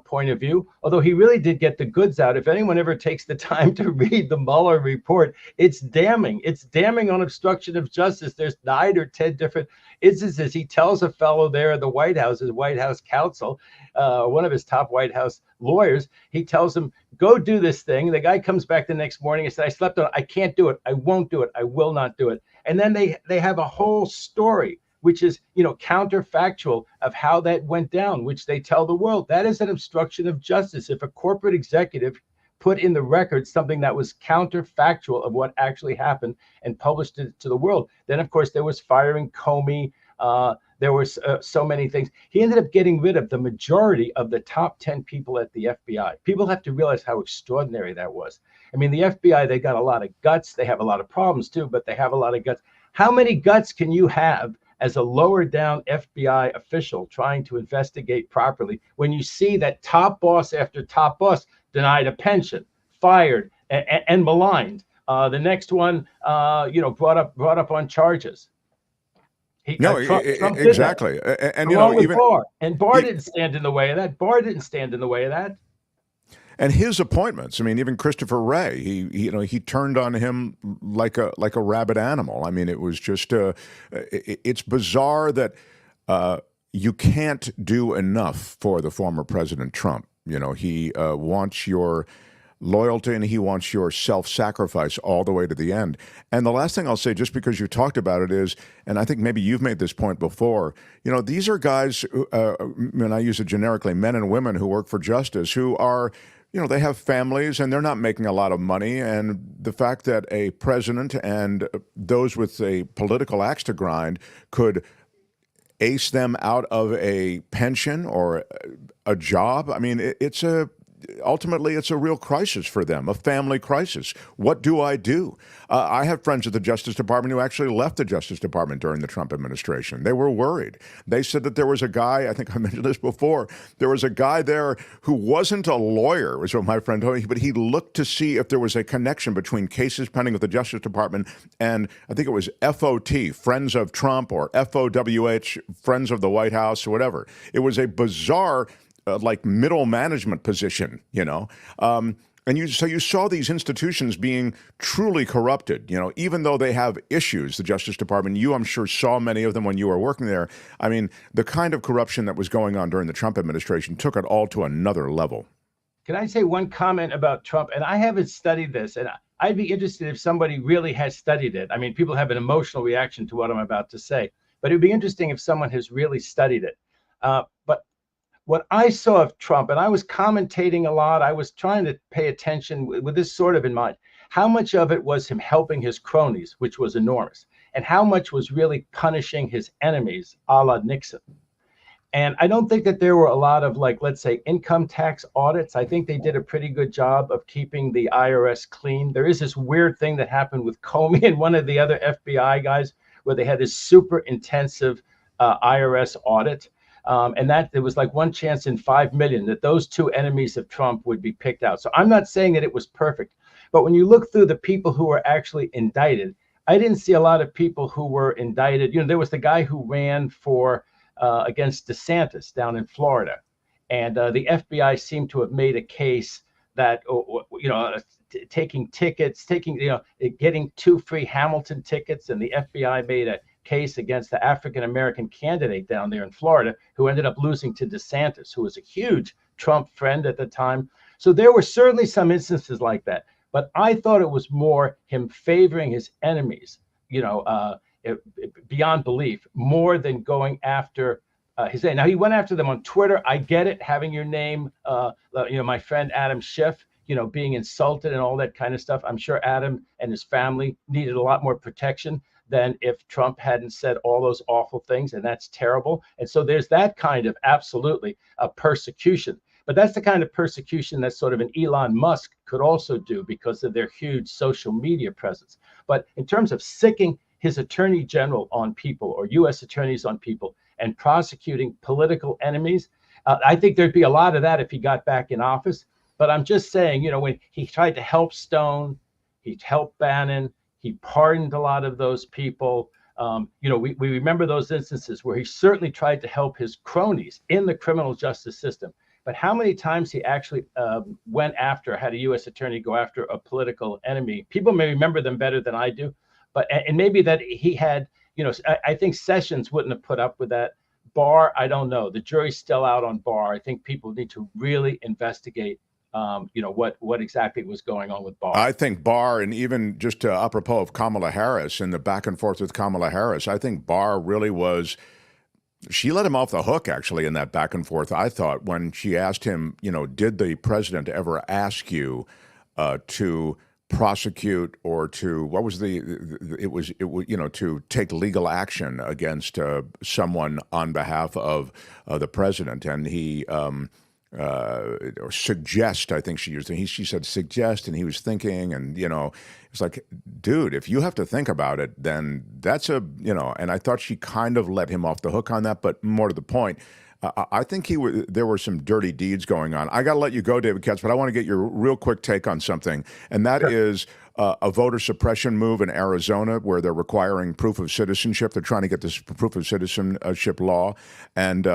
point of view, although he really did get the goods out. If anyone ever takes the time to read the Mueller report, it's damning. It's damning on obstruction of justice. There's 9 or 10 different instances. He tells a fellow there at the White House, his White House counsel, one of his top White House lawyers, he tells him, go do this thing. The guy comes back the next morning and says, I slept on it. I can't do it. I won't do it. I will not do it. And then they have a whole story which is, counterfactual of how that went down, which they tell the world. That is an obstruction of justice. If a corporate executive put in the record something that was counterfactual of what actually happened and published it to the world, then, of course, there was firing Comey. There was so many things. He ended up getting rid of the majority of the top 10 people at the FBI. People have to realize how extraordinary that was. I mean, the FBI, they got a lot of guts. They have a lot of problems, too, but they have a lot of guts. How many guts can you have as a lower down FBI official trying to investigate properly when you see that top boss after top boss denied a pension, fired, and maligned? The next one, brought up on charges. Trump exactly. And even Barr didn't stand in the way of that. Barr didn't stand in the way of that. And his appointments, I mean, even Christopher Wray, he turned on him like a rabid animal. I mean, it was just it's bizarre that you can't do enough for the former President Trump. He wants your loyalty and he wants your self-sacrifice all the way to the end. And the last thing I'll say, just because you talked about it, is, and I think maybe you've made this point before, these are guys, and I use it generically, men and women who work for justice, who are, they have families and they're not making a lot of money. And the fact that a president and those with a political axe to grind could ace them out of a pension or a job, I mean, ultimately, it's a real crisis for them, a family crisis. What do I do? I have friends at the Justice Department who actually left the Justice Department during the Trump administration. They were worried. They said that there was a guy, I think I mentioned this before, there was a guy there who wasn't a lawyer, was what my friend told me, but he looked to see if there was a connection between cases pending with the Justice Department and I think it was FOT, Friends of Trump, or FOWH, Friends of the White House, or whatever. It was a bizarre middle management position, and you saw these institutions being truly corrupted, even though they have issues, the Justice Department. You, I'm sure, saw many of them when you were working there. I mean, the kind of corruption that was going on during the Trump administration took it all to another level. Can I say one comment about Trump? And I haven't studied this, and I'd be interested if somebody really has studied it. I mean, people have an emotional reaction to what I'm about to say, but it'd be interesting if someone has really studied it. But what I saw of Trump, and I was commentating a lot, I was trying to pay attention with this sort of in mind, how much of it was him helping his cronies, which was enormous, and how much was really punishing his enemies, a la Nixon. And I don't think that there were a lot of, let's say, income tax audits. I think they did a pretty good job of keeping the IRS clean. There is this weird thing that happened with Comey and one of the other FBI guys where they had this super intensive IRS audit. And that there was one chance in 5 million that those two enemies of Trump would be picked out. So I'm not saying that it was perfect, but when you look through the people who were actually indicted, I didn't see a lot of people who were indicted. There was the guy who ran for against DeSantis down in Florida, and the FBI seemed to have made a case that taking tickets, getting 2 free Hamilton tickets, and the FBI made a case against the African-American candidate down there in Florida who ended up losing to DeSantis, who was a huge Trump friend at the time. So there were certainly some instances like that, but I thought it was more him favoring his enemies, beyond belief, more than going after his name. Now, he went after them on Twitter. I get it, having your name, my friend Adam Schiff, being insulted and all that kind of stuff. I'm sure Adam and his family needed a lot more protection than if Trump hadn't said all those awful things, and that's terrible. And so there's that kind of absolutely a persecution. But that's the kind of persecution that sort of an Elon Musk could also do because of their huge social media presence. But in terms of sicking his attorney general on people or U.S. attorneys on people and prosecuting political enemies, I think there'd be a lot of that if he got back in office. But I'm just saying, when he tried to help Stone, he helped Bannon, he pardoned a lot of those people. We remember those instances where he certainly tried to help his cronies in the criminal justice system. But how many times he actually had a U.S. attorney go after a political enemy? People may remember them better than I do, and maybe that he had, I think Sessions wouldn't have put up with that. Barr, I don't know. The jury's still out on Barr. I think people need to really investigate, what exactly was going on with Barr. I think Barr, and even just apropos of Kamala Harris and the back and forth with Kamala Harris, I think Barr really was. She let him off the hook, actually, in that back and forth, I thought, when she asked him, did the president ever ask you to prosecute or to, what was to take legal action against someone on behalf of the president? And he, or suggest, I think she used it. She said suggest, and he was thinking, and, it's like, dude, if you have to think about it, then that's and I thought she kind of let him off the hook on that, but more to the point, I think there were some dirty deeds going on. I got to let you go, David Katz, but I want to get your real quick take on something, and that is a voter suppression move in Arizona where they're requiring proof of citizenship. They're trying to get this proof of citizenship law, and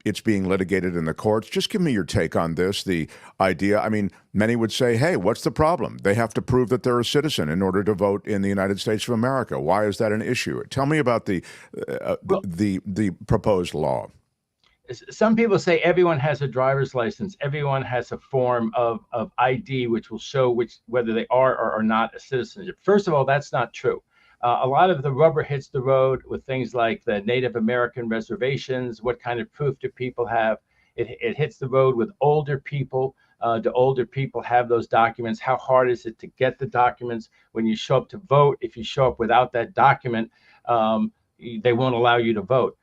it's being litigated in the courts. Just give me your take on this, the idea. I mean, many would say, hey, what's the problem? They have to prove that they're a citizen in order to vote in the United States of America. Why is that an issue? Tell me about the proposed law. Some people say everyone has a driver's license. Everyone has a form of ID which will show whether they are or are not a citizen. First of all, that's not true. A lot of the rubber hits the road with things like the Native American reservations. What kind of proof do people have? It hits the road with older people. Do older people have those documents? How hard is it to get the documents? When you show up to vote, if you show up without that document, they won't allow you to vote.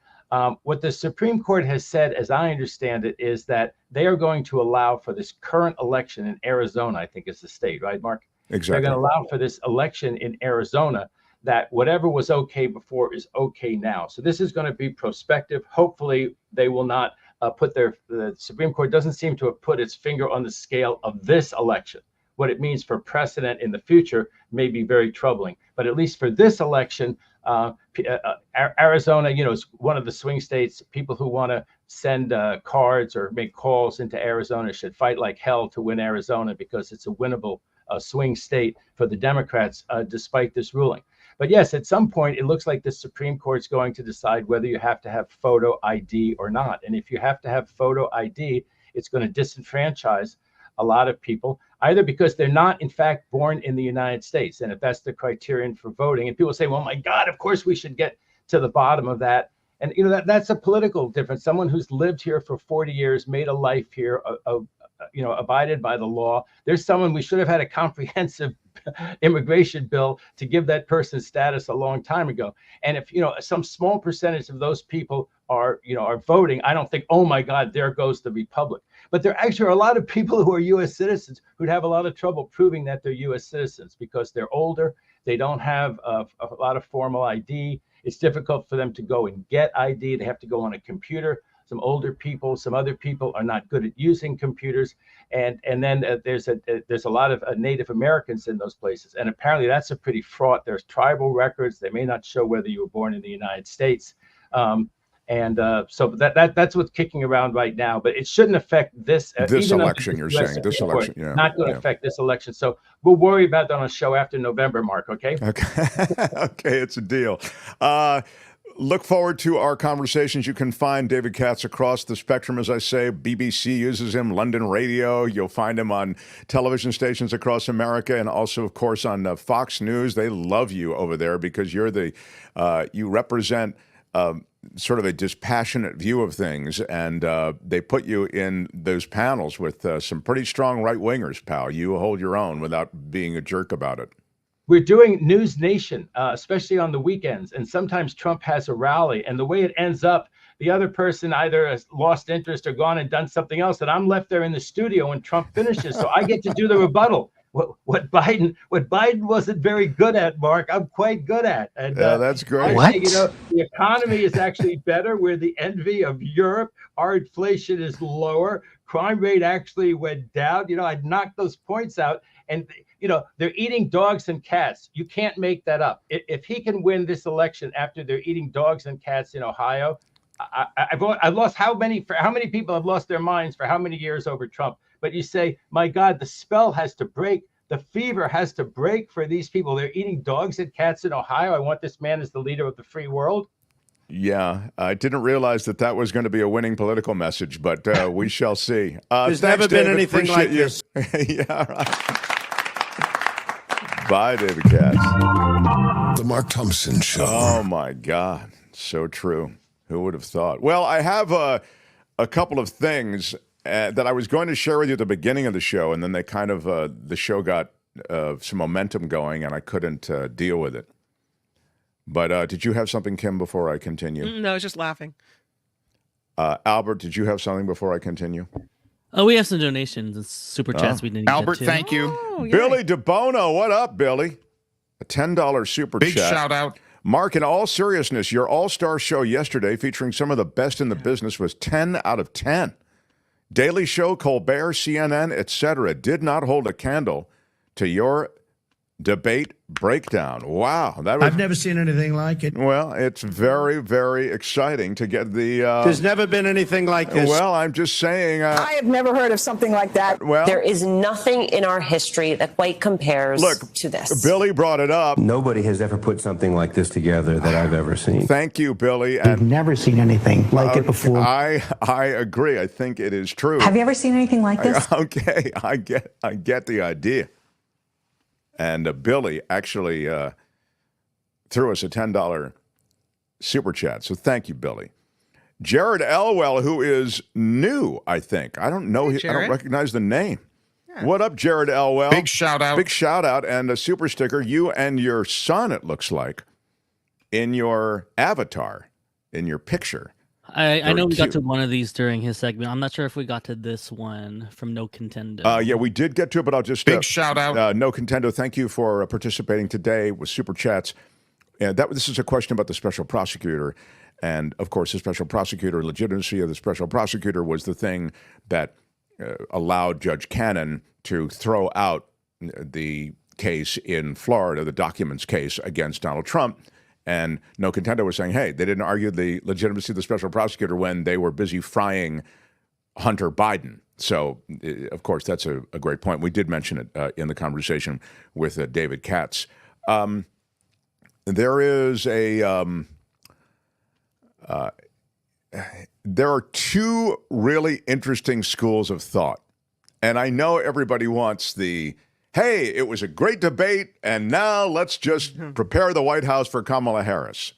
What the Supreme Court has said, as I understand it, is that they are going to allow for this current election in Arizona, I think is the state, right, Mark? Exactly. They're going to allow for this election in Arizona that whatever was okay before is okay now. So this is going to be prospective. Hopefully they will not the Supreme Court doesn't seem to have put its finger on the scale of this election. What it means for precedent in the future may be very troubling. But at least for this election, Arizona, is one of the swing states. People who want to send cards or make calls into Arizona should fight like hell to win Arizona because it's a winnable swing state for the Democrats, despite this ruling. But yes, at some point, it looks like the Supreme Court's going to decide whether you have to have photo ID or not. And if you have to have photo ID, it's going to disenfranchise a lot of people, either because they're not, in fact, born in the United States. And if that's the criterion for voting, and people say, well, my God, of course we should get to the bottom of that. And, that's a political difference. Someone who's lived here for 40 years, made a life here, abided by the law. There's someone we should have had a comprehensive immigration bill to give that person status a long time ago. And if, some small percentage of those people are voting, I don't think, oh my God, there goes the republic. But there actually are a lot of people who are U.S. citizens who'd have a lot of trouble proving that they're U.S. citizens because they're older. They don't have a lot of formal ID. It's difficult for them to go and get ID. They have to go on a computer. Some older people, some other people are not good at using computers, and then there's a lot of Native Americans in those places, and apparently that's a pretty fraught. There's tribal records; they may not show whether you were born in the United States, so that's what's kicking around right now. But it shouldn't affect this election. You're saying this election, yeah, not going to affect this election. So we'll worry about that on a show after November, Mark. Okay. Okay, it's a deal. Look forward to our conversations. You can find David Katz across the spectrum, as I say. BBC uses him, London radio. You'll find him on television stations across America and also, of course, on Fox News. They love you over there because you're you represent sort of a dispassionate view of things, and they put you in those panels with some pretty strong right-wingers, pal. You hold your own without being a jerk about it. We're doing News Nation, especially on the weekends, and sometimes Trump has a rally, and the way it ends up, the other person either has lost interest or gone and done something else, and I'm left there in the studio when Trump finishes, so I get to do the rebuttal. What Biden wasn't very good at, Mark, I'm quite good at. And that's great. I say, the economy is actually better. We're the envy of Europe. Our inflation is lower. Crime rate actually went down. I'd knock those points out. And, they're eating dogs and cats. You can't make that up. If he can win this election after they're eating dogs and cats in Ohio, I've lost how many people have lost their minds for how many years over Trump. But you say, my God, the spell has to break. The fever has to break for these people. They're eating dogs and cats in Ohio. I want this man as the leader of the free world. Yeah, I didn't realize that was going to be a winning political message, but we shall see. There's never been anything like this. Yeah, right. Bye, David Katz. The Mark Thompson Show. Oh, my God. So true. Who would have thought? Well, I have a couple of things that I was going to share with you at the beginning of the show, and then they kind of the show got some momentum going, and I couldn't deal with it. But did you have something, Kim, before I continue? No, I was just laughing. Albert, did you have something before I continue? Oh, we have some donations and super chats we didn't Albert, get to. thank you. Oh, Billy DeBono, what up, Billy? A $10 super Big chat. shout out. Mark, in all seriousness, your all-star show yesterday featuring some of the best in the business was 10 out of 10. Daily Show, Colbert, CNN, etc. did not hold a candle to your debate breakdown. Wow. I've never seen anything like it. Well, it's very, very exciting to get the... There's never been anything like this. Well, I'm just saying... I have never heard of something like that. Well, there is nothing in our history that quite compares to this. Billy brought it up. Nobody has ever put something like this together that I've ever seen. Thank you, Billy. I've never seen anything like it before. I agree. I think it is true. Have you ever seen anything like this? Okay, I get the idea. And Billy actually threw us a $10 super chat. So thank you, Billy. Jared Elwell, who is new, I think. I don't know. I don't recognize the name. Yeah. What up, Jared Elwell? Big shout out. Big shout out and a super sticker. You and your son, it looks like, in your avatar, in your picture. I know we got to one of these during his segment. I'm not sure if we got to this one from No Contendo. Yeah, we did get to it, but I'll just... Big shout out. No Contendo, thank you for participating today with Super Chats. And this is a question about the special prosecutor. And, of course, the special prosecutor, legitimacy of the special prosecutor was the thing that allowed Judge Cannon to throw out the case in Florida, the documents case against Donald Trump. And No Contendo was saying, hey, they didn't argue the legitimacy of the special prosecutor when they were busy frying Hunter Biden. So, of course, that's a great point. We did mention it in the conversation with David Katz. There is there are two really interesting schools of thought. And I know everybody wants the... hey, it was a great debate, and now let's just prepare the White House for Kamala Harris.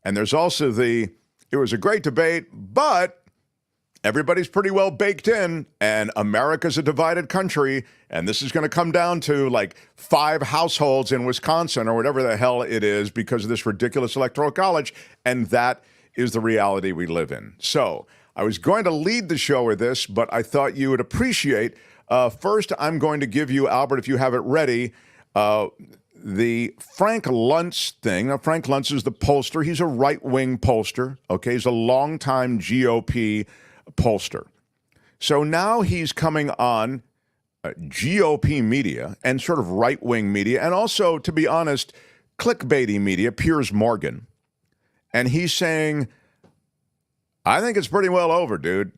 And there's also it was a great debate, but everybody's pretty well baked in, and America's a divided country, and this is going to come down to like 5 households in Wisconsin or whatever the hell it is because of this ridiculous electoral college, and that is the reality we live in. So I was going to lead the show with this, but I thought you would appreciate... first, I'm going to give you, Albert, if you have it ready, the Frank Luntz thing. Now, Frank Luntz is the pollster. He's a right-wing pollster, okay? He's a longtime GOP pollster. So now he's coming on GOP media and sort of right-wing media, and also, to be honest, clickbaity media, Piers Morgan. And he's saying, I think it's pretty well over, dude.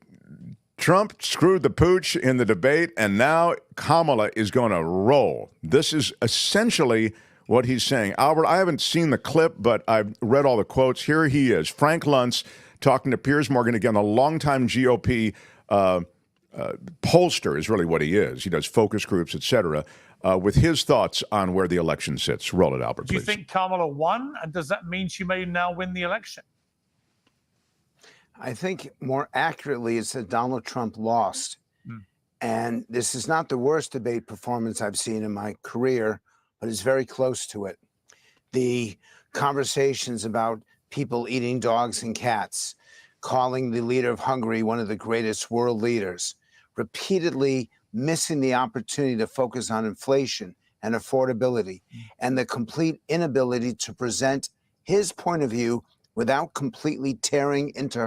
Trump screwed the pooch in the debate, and now Kamala is going to roll. This is essentially what he's saying. Albert, I haven't seen the clip, but I've read all the quotes. Here he is, Frank Luntz talking to Piers Morgan, again, a longtime GOP pollster is really what he is. He does focus groups, etc. With his thoughts on where the election sits. Roll it, Albert, Do you please. think Kamala won? And does that mean she may now win the election? I think more accurately, it's that Donald Trump lost. And this is not the worst debate performance I've seen in my career, but it's very close to it. The conversations about people eating dogs and cats, calling the leader of Hungary one of the greatest world leaders, repeatedly missing the opportunity to focus on inflation and affordability, and the complete inability to present his point of view without completely tearing into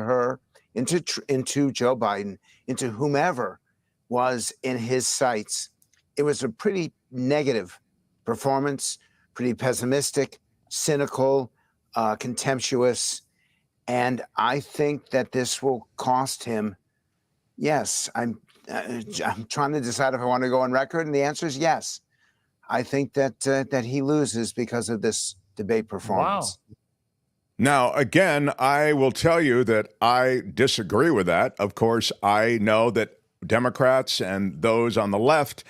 Joe Biden, into whomever was in his sights. It was a pretty negative performance, pretty pessimistic, cynical, contemptuous. And I think that this will cost him. Yes, I'm trying to decide if I want to go on record, and the answer is yes. I think that he loses because of this debate performance. Wow. Now, again, I will tell you that I disagree with that. Of course, I know that Democrats and those on the left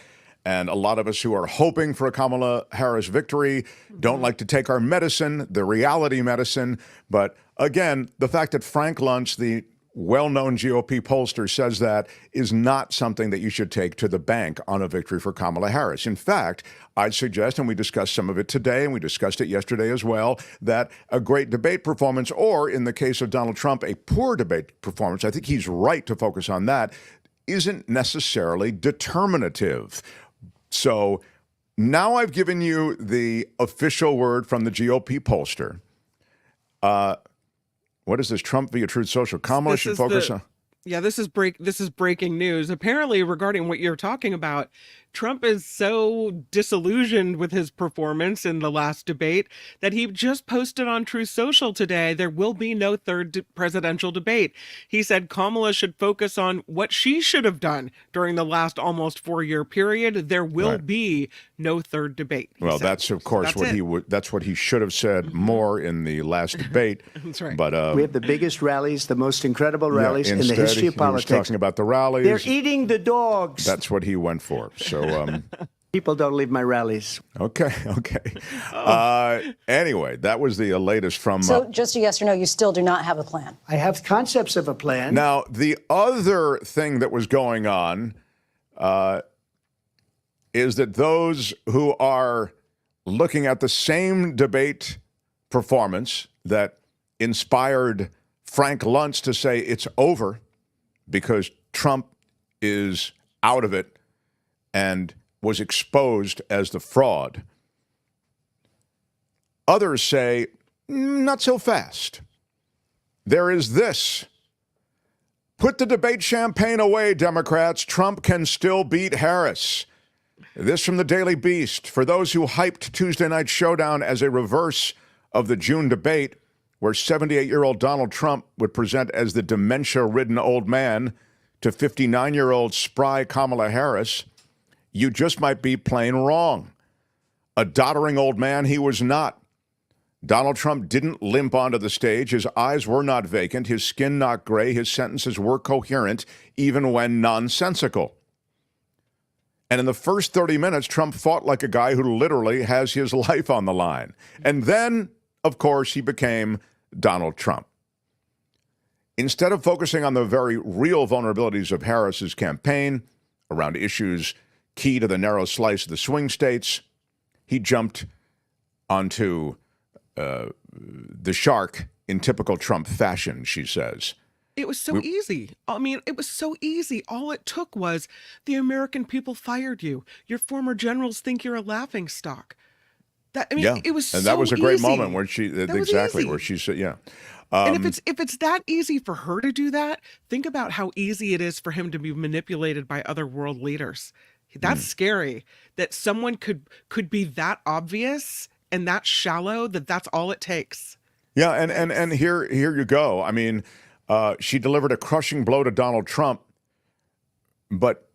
and a lot of us who are hoping for a Kamala Harris victory don't like to take our medicine, the reality medicine. But again, the fact that Frank Luntz, the well-known GOP pollster, says that is not something that you should take to the bank on a victory for Kamala Harris. In fact, I'd suggest, and we discussed some of it today, and we discussed it yesterday as well, that a great debate performance, or in the case of Donald Trump, a poor debate performance, I think he's right to focus on that, isn't necessarily determinative. So now I've given you the official word from the GOP pollster. What is this? Trump via Truth Social. Kamala should focus on. Yeah, this is breaking news. Apparently, regarding what you're talking about, Trump is so disillusioned with his performance in the last debate that he just posted on Truth Social today, there will be no third presidential debate. He said Kamala should focus on what she should have done during the last almost 4-year period. There will be no third debate. Well, that's of course that's what he should have said more in the last debate. That's right. But we have the biggest rallies, the most incredible rallies in the history of politics. He was talking about the rallies. They're eating the dogs. That's what he went for. So people don't leave my rallies. Okay. Anyway, that was the latest from. So just a yes or no, you still do not have a plan. I have concepts of a plan. Now, the other thing that was going on is that those who are looking at the same debate performance that inspired Frank Luntz to say it's over because Trump is out of it and was exposed as the fraud. Others say, not so fast. There is this. Put the debate champagne away, Democrats. Trump can still beat Harris. This from the Daily Beast. For those who hyped Tuesday Night Showdown as a reverse of the June debate, where 78-year-old Donald Trump would present as the dementia-ridden old man to 59-year-old spry Kamala Harris, you just might be plain wrong. A doddering old man he was not. Donald Trump didn't limp onto the stage. His eyes were not vacant, his skin not gray, his sentences were coherent, even when nonsensical. And in the first 30 minutes, Trump fought like a guy who literally has his life on the line. And then, of course, he became Donald Trump. Instead of focusing on the very real vulnerabilities of Harris's campaign around issues key to the narrow slice of the swing states, he jumped onto the shark in typical Trump fashion, she says. It was so easy. I mean, it was so easy. All it took was the American people fired you. Your former generals think you're a laughingstock. It was so easy. And that was a great moment where she where she said, yeah. And if it's that easy for her to do that, think about how easy it is for him to be manipulated by other world leaders. That's scary. That someone could be that obvious and that shallow that that's all it takes. Yeah, and here you go. I mean, she delivered a crushing blow to Donald Trump, but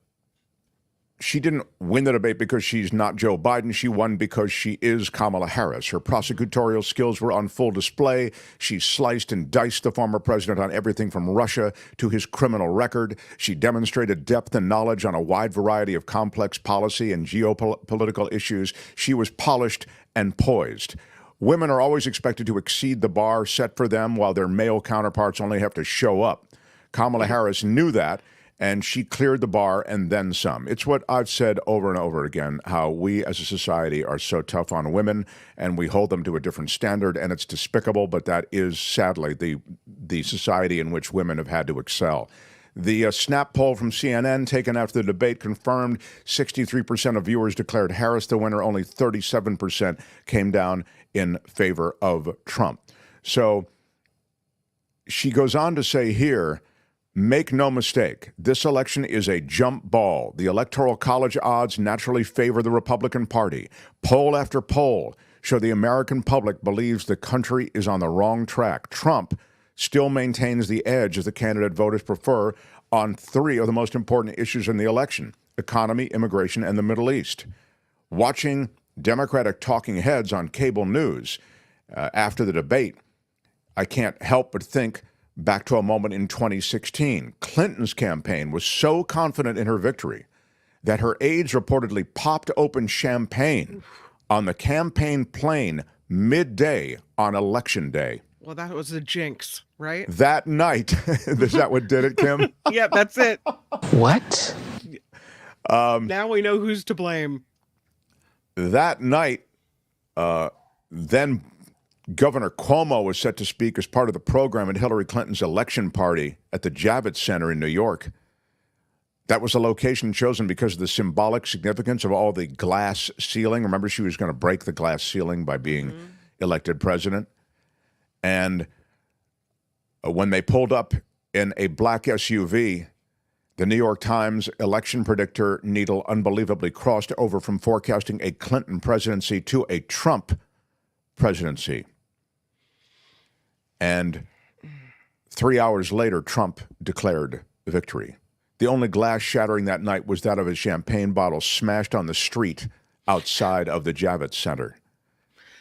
she didn't win the debate because she's not Joe Biden. She won because she is Kamala Harris. Her prosecutorial skills were on full display. She sliced and diced the former president on everything from Russia to his criminal record. She demonstrated depth and knowledge on a wide variety of complex policy and geopolitical issues. She was polished and poised. Women are always expected to exceed the bar set for them, while their male counterparts only have to show up. Kamala Harris knew that, and she cleared the bar and then some. It's what I've said over and over again, how we as a society are so tough on women, and we hold them to a different standard, and it's despicable, but that is sadly the society in which women have had to excel. The snap poll from CNN taken after the debate confirmed 63% of viewers declared Harris the winner. Only 37% came down in favor of Trump. So she goes on to say here, make no mistake, this election is a jump ball. The Electoral College odds naturally favor the Republican Party. Poll after poll show the American public believes the country is on the wrong track. Trump still maintains the edge as the candidate voters prefer on three of the most important issues in the election: economy, immigration, and the Middle East. Watching Democratic talking heads on cable news after the debate, I can't help but think back to a moment in 2016. Clinton's campaign was so confident in her victory that her aides reportedly popped open champagne on the campaign plane midday on Election Day. Well, that was a jinx, right? That night. Is that what did it, Kim? Yeah, that's it. What? Now we know who's to blame. That night, then Governor Cuomo was set to speak as part of the program at Hillary Clinton's election party at the Javits Center in New York. That was a location chosen because of the symbolic significance of all the glass ceiling. Remember, she was going to break the glass ceiling by being elected president. And when they pulled up in a black SUV, the New York Times election predictor needle unbelievably crossed over from forecasting a Clinton presidency to a Trump presidency. And 3 hours later, Trump declared victory. The only glass shattering that night was that of a champagne bottle smashed on the street outside of the Javits Center.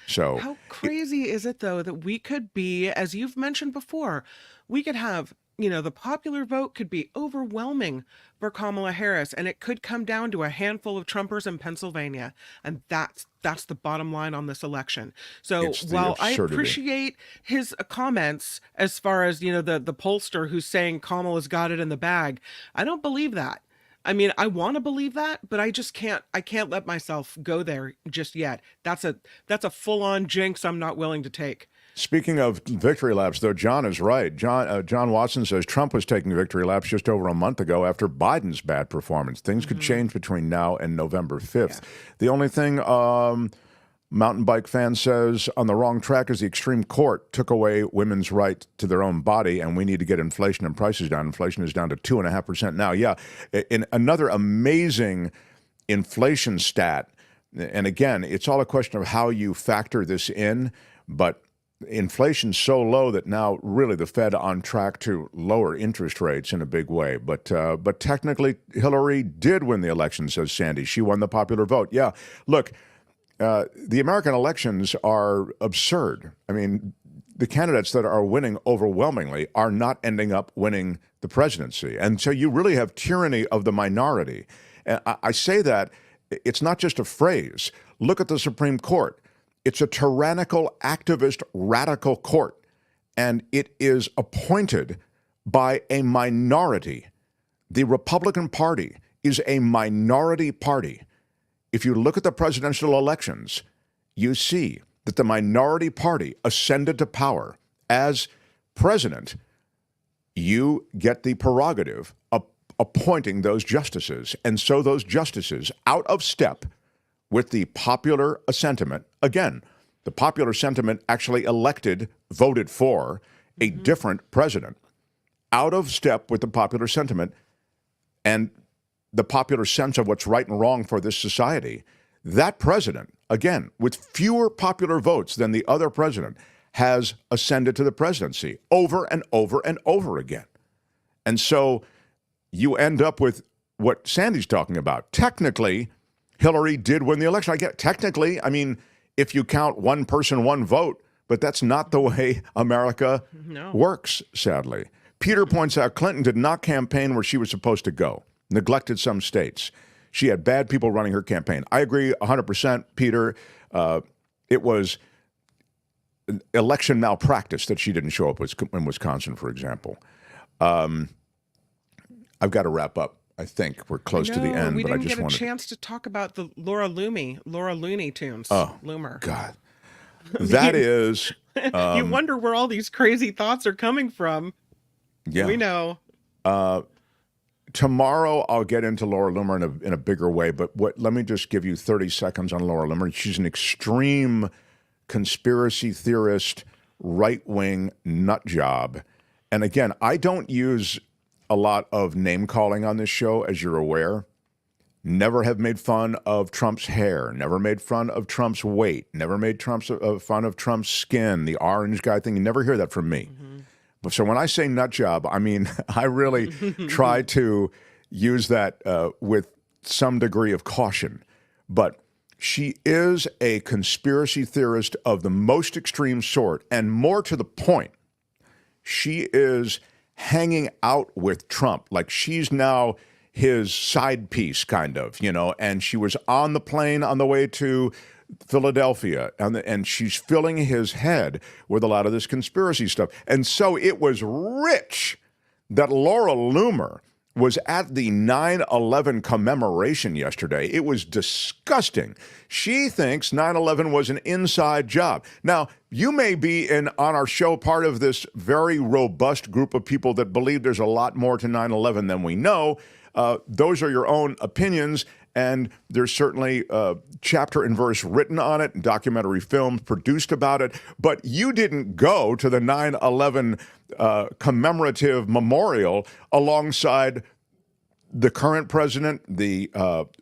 So how crazy is it, though, that we could be, as you've mentioned before, we could have, the popular vote could be overwhelming for Kamala Harris, and it could come down to a handful of Trumpers in Pennsylvania. And that's the bottom line on this election. So while I appreciate his comments as far as, the pollster who's saying Kamala's got it in the bag, I don't believe that. I mean, I want to believe that, but I just can't. I can't let myself go there just yet. That's a full-on jinx I'm not willing to take. Speaking of victory laps, though, John is right. John Watson says Trump was taking victory laps just over a month ago after Biden's bad performance. Things could change between now and November 5th. Yeah. The only thing Mountain Bike Fan says on the wrong track is the extreme court took away women's right to their own body, and we need to get inflation and prices down. Inflation is down to 2.5% now. Yeah, in another amazing inflation stat, and again, it's all a question of how you factor this in, but inflation's so low that now really the Fed on track to lower interest rates in a big way. But technically, Hillary did win the election, says Sandy. She won the popular vote. Yeah, look, the American elections are absurd. I mean, the candidates that are winning overwhelmingly are not ending up winning the presidency. And so you really have tyranny of the minority. And I say that it's not just a phrase. Look at the Supreme Court. It's a tyrannical, activist, radical court, and it is appointed by a minority. The Republican Party is a minority party. If you look at the presidential elections, you see that the minority party ascended to power as president. You get the prerogative of appointing those justices, and so those justices, out of step with the popular sentiment, again, the popular sentiment actually voted for a different president, out of step with the popular sentiment and the popular sense of what's right and wrong for this society, that president, again, with fewer popular votes than the other president, has ascended to the presidency over and over and over again. And so you end up with what Sandy's talking about. Technically, Hillary did win the election. I get technically, I mean, if you count one person, one vote, but that's not the way America works, sadly. Peter points out Clinton did not campaign where she was supposed to go, neglected some states. She had bad people running her campaign. I agree 100%, Peter. It was election malpractice that she didn't show up in Wisconsin, for example. I've got to wrap up. I think we're close to the end, we but I didn't just get a wanted chance to talk about the Laura Looney tunes. Oh, Loomer. God. That is... you wonder where all these crazy thoughts are coming from. Yeah. We know. Tomorrow, I'll get into Laura Loomer in a bigger way, but let me just give you 30 seconds on Laura Loomer. She's an extreme conspiracy theorist, right-wing nut job. And again, I don't use a lot of name-calling on this show, as you're aware. Never have made fun of Trump's hair, never made fun of Trump's weight, never made fun of Trump's skin, the orange guy thing. You never hear that from me. But so when I say nut job, I mean, I really try to use that with some degree of caution. But she is a conspiracy theorist of the most extreme sort, and more to the point, she is hanging out with Trump. Like she's now his side piece, kind of, and she was on the plane on the way to Philadelphia, and she's filling his head with a lot of this conspiracy stuff. And so it was rich that Laura Loomer was at the 9/11 commemoration yesterday. It was disgusting. She thinks 9/11 was an inside job. Now, you may be on our show part of this very robust group of people that believe there's a lot more to 9/11 than we know. Those are your own opinions, and there's certainly chapter and verse written on it, and documentary films produced about it, but you didn't go to the 9/11 commemorative memorial alongside the current president, the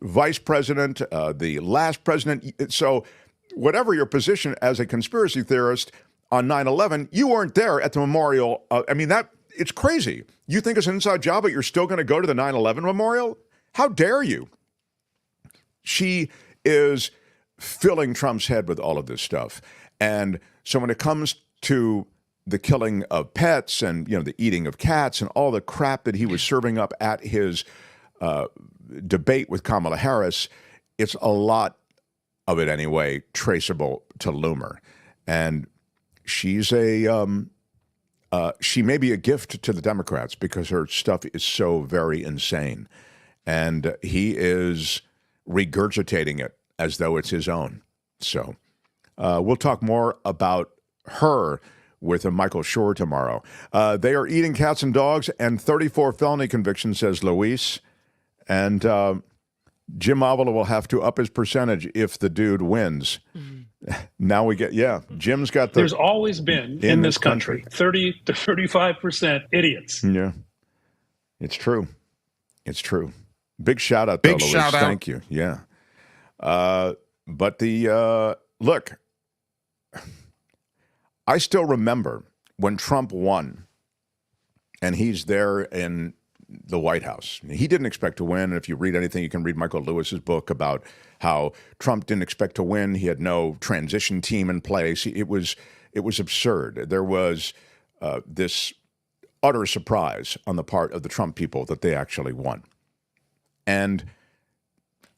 vice president, the last president. So whatever your position as a conspiracy theorist on 9/11, you weren't there at the memorial. It's crazy. You think it's an inside job, but you're still going to go to the 9/11 memorial? How dare you? She is filling Trump's head with all of this stuff. And so when it comes to the killing of pets and, the eating of cats and all the crap that he was serving up at his debate with Kamala Harris, it's a lot of it anyway, traceable to Loomer. And she's she may be a gift to the Democrats because her stuff is so very insane. And he is regurgitating it as though it's his own. So we'll talk more about her with Michael Shore tomorrow. They are eating cats and dogs and 34 felony convictions, says Luis. And Jim Avila will have to up his percentage if the dude wins. Now we get, Jim's got There's always been in this country 30 to 35% idiots. Yeah, it's true. It's true. Big shout out, though, Luis. Thank you. Yeah. But look, I still remember when Trump won and he's there in the White House. He didn't expect to win. If you read anything, you can read Michael Lewis's book about how Trump didn't expect to win. He had no transition team in place. It was absurd. There was this utter surprise on the part of the Trump people that they actually won. And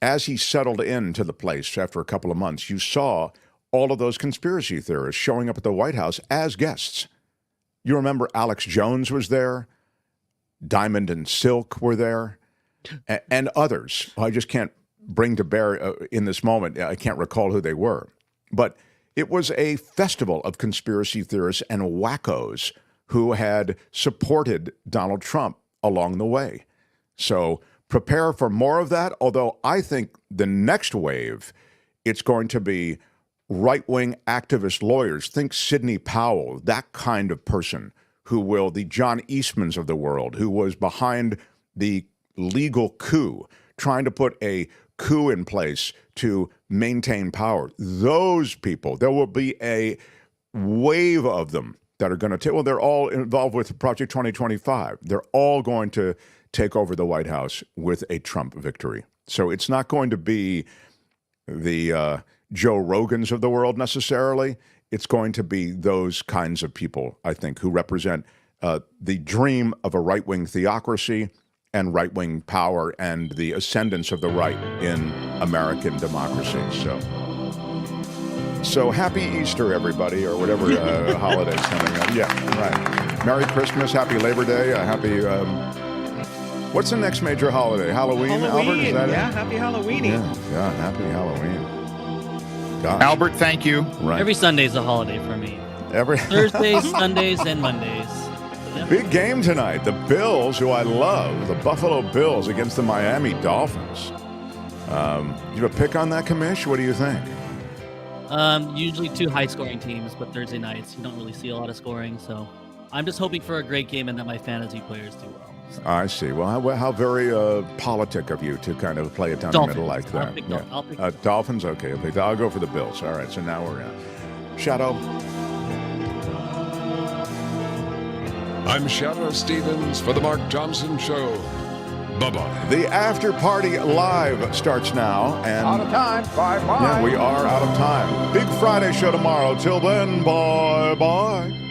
as he settled into the place after a couple of months, you saw all of those conspiracy theorists showing up at the White House as guests. You remember Alex Jones was there, Diamond and Silk were there, and others. I just can't bring to bear in this moment. I can't recall who they were. But it was a festival of conspiracy theorists and wackos who had supported Donald Trump along the way. So prepare for more of that, although I think the next wave, it's going to be right-wing activist lawyers. Think Sidney Powell, that kind of person the John Eastmans of the world, who was behind the legal coup, trying to put a coup in place to maintain power. Those people, there will be a wave of them that are going to take, well, they're all involved with Project 2025. They're all going to take over the White House with a Trump victory. So it's not going to be the Joe Rogans of the world necessarily. It's going to be those kinds of people, I think, who represent the dream of a right-wing theocracy and right-wing power and the ascendance of the right in American democracy. So happy Easter, everybody, or whatever holiday's coming up. Yeah, right. Merry Christmas, happy Labor Day, happy... what's the next major holiday? Halloween, Albert? Is that happy Halloween. Yeah, happy Halloween. Gosh. Albert, thank you. Right. Every Sunday's a holiday for me. Thursdays, Sundays, and Mondays. Yep. Big game tonight. The Bills, who I love, the Buffalo Bills against the Miami Dolphins. You have a pick on that, Kamish? What do you think? Usually two high-scoring teams, but Thursday nights you don't really see a lot of scoring. So I'm just hoping for a great game and that my fantasy players do well. So. I see. Well, how very politic of you to kind of play it down the middle like that. I'll pick Dolphins? Okay. I'll go for the Bills. All right, so now we're in. Shadow. I'm Shadow Stevens for the Mark Thompson Show. Bye-bye. The After Party Live starts now. And Out of time. Bye-bye. Yeah, we are out of time. Big Friday show tomorrow. Till then, bye-bye.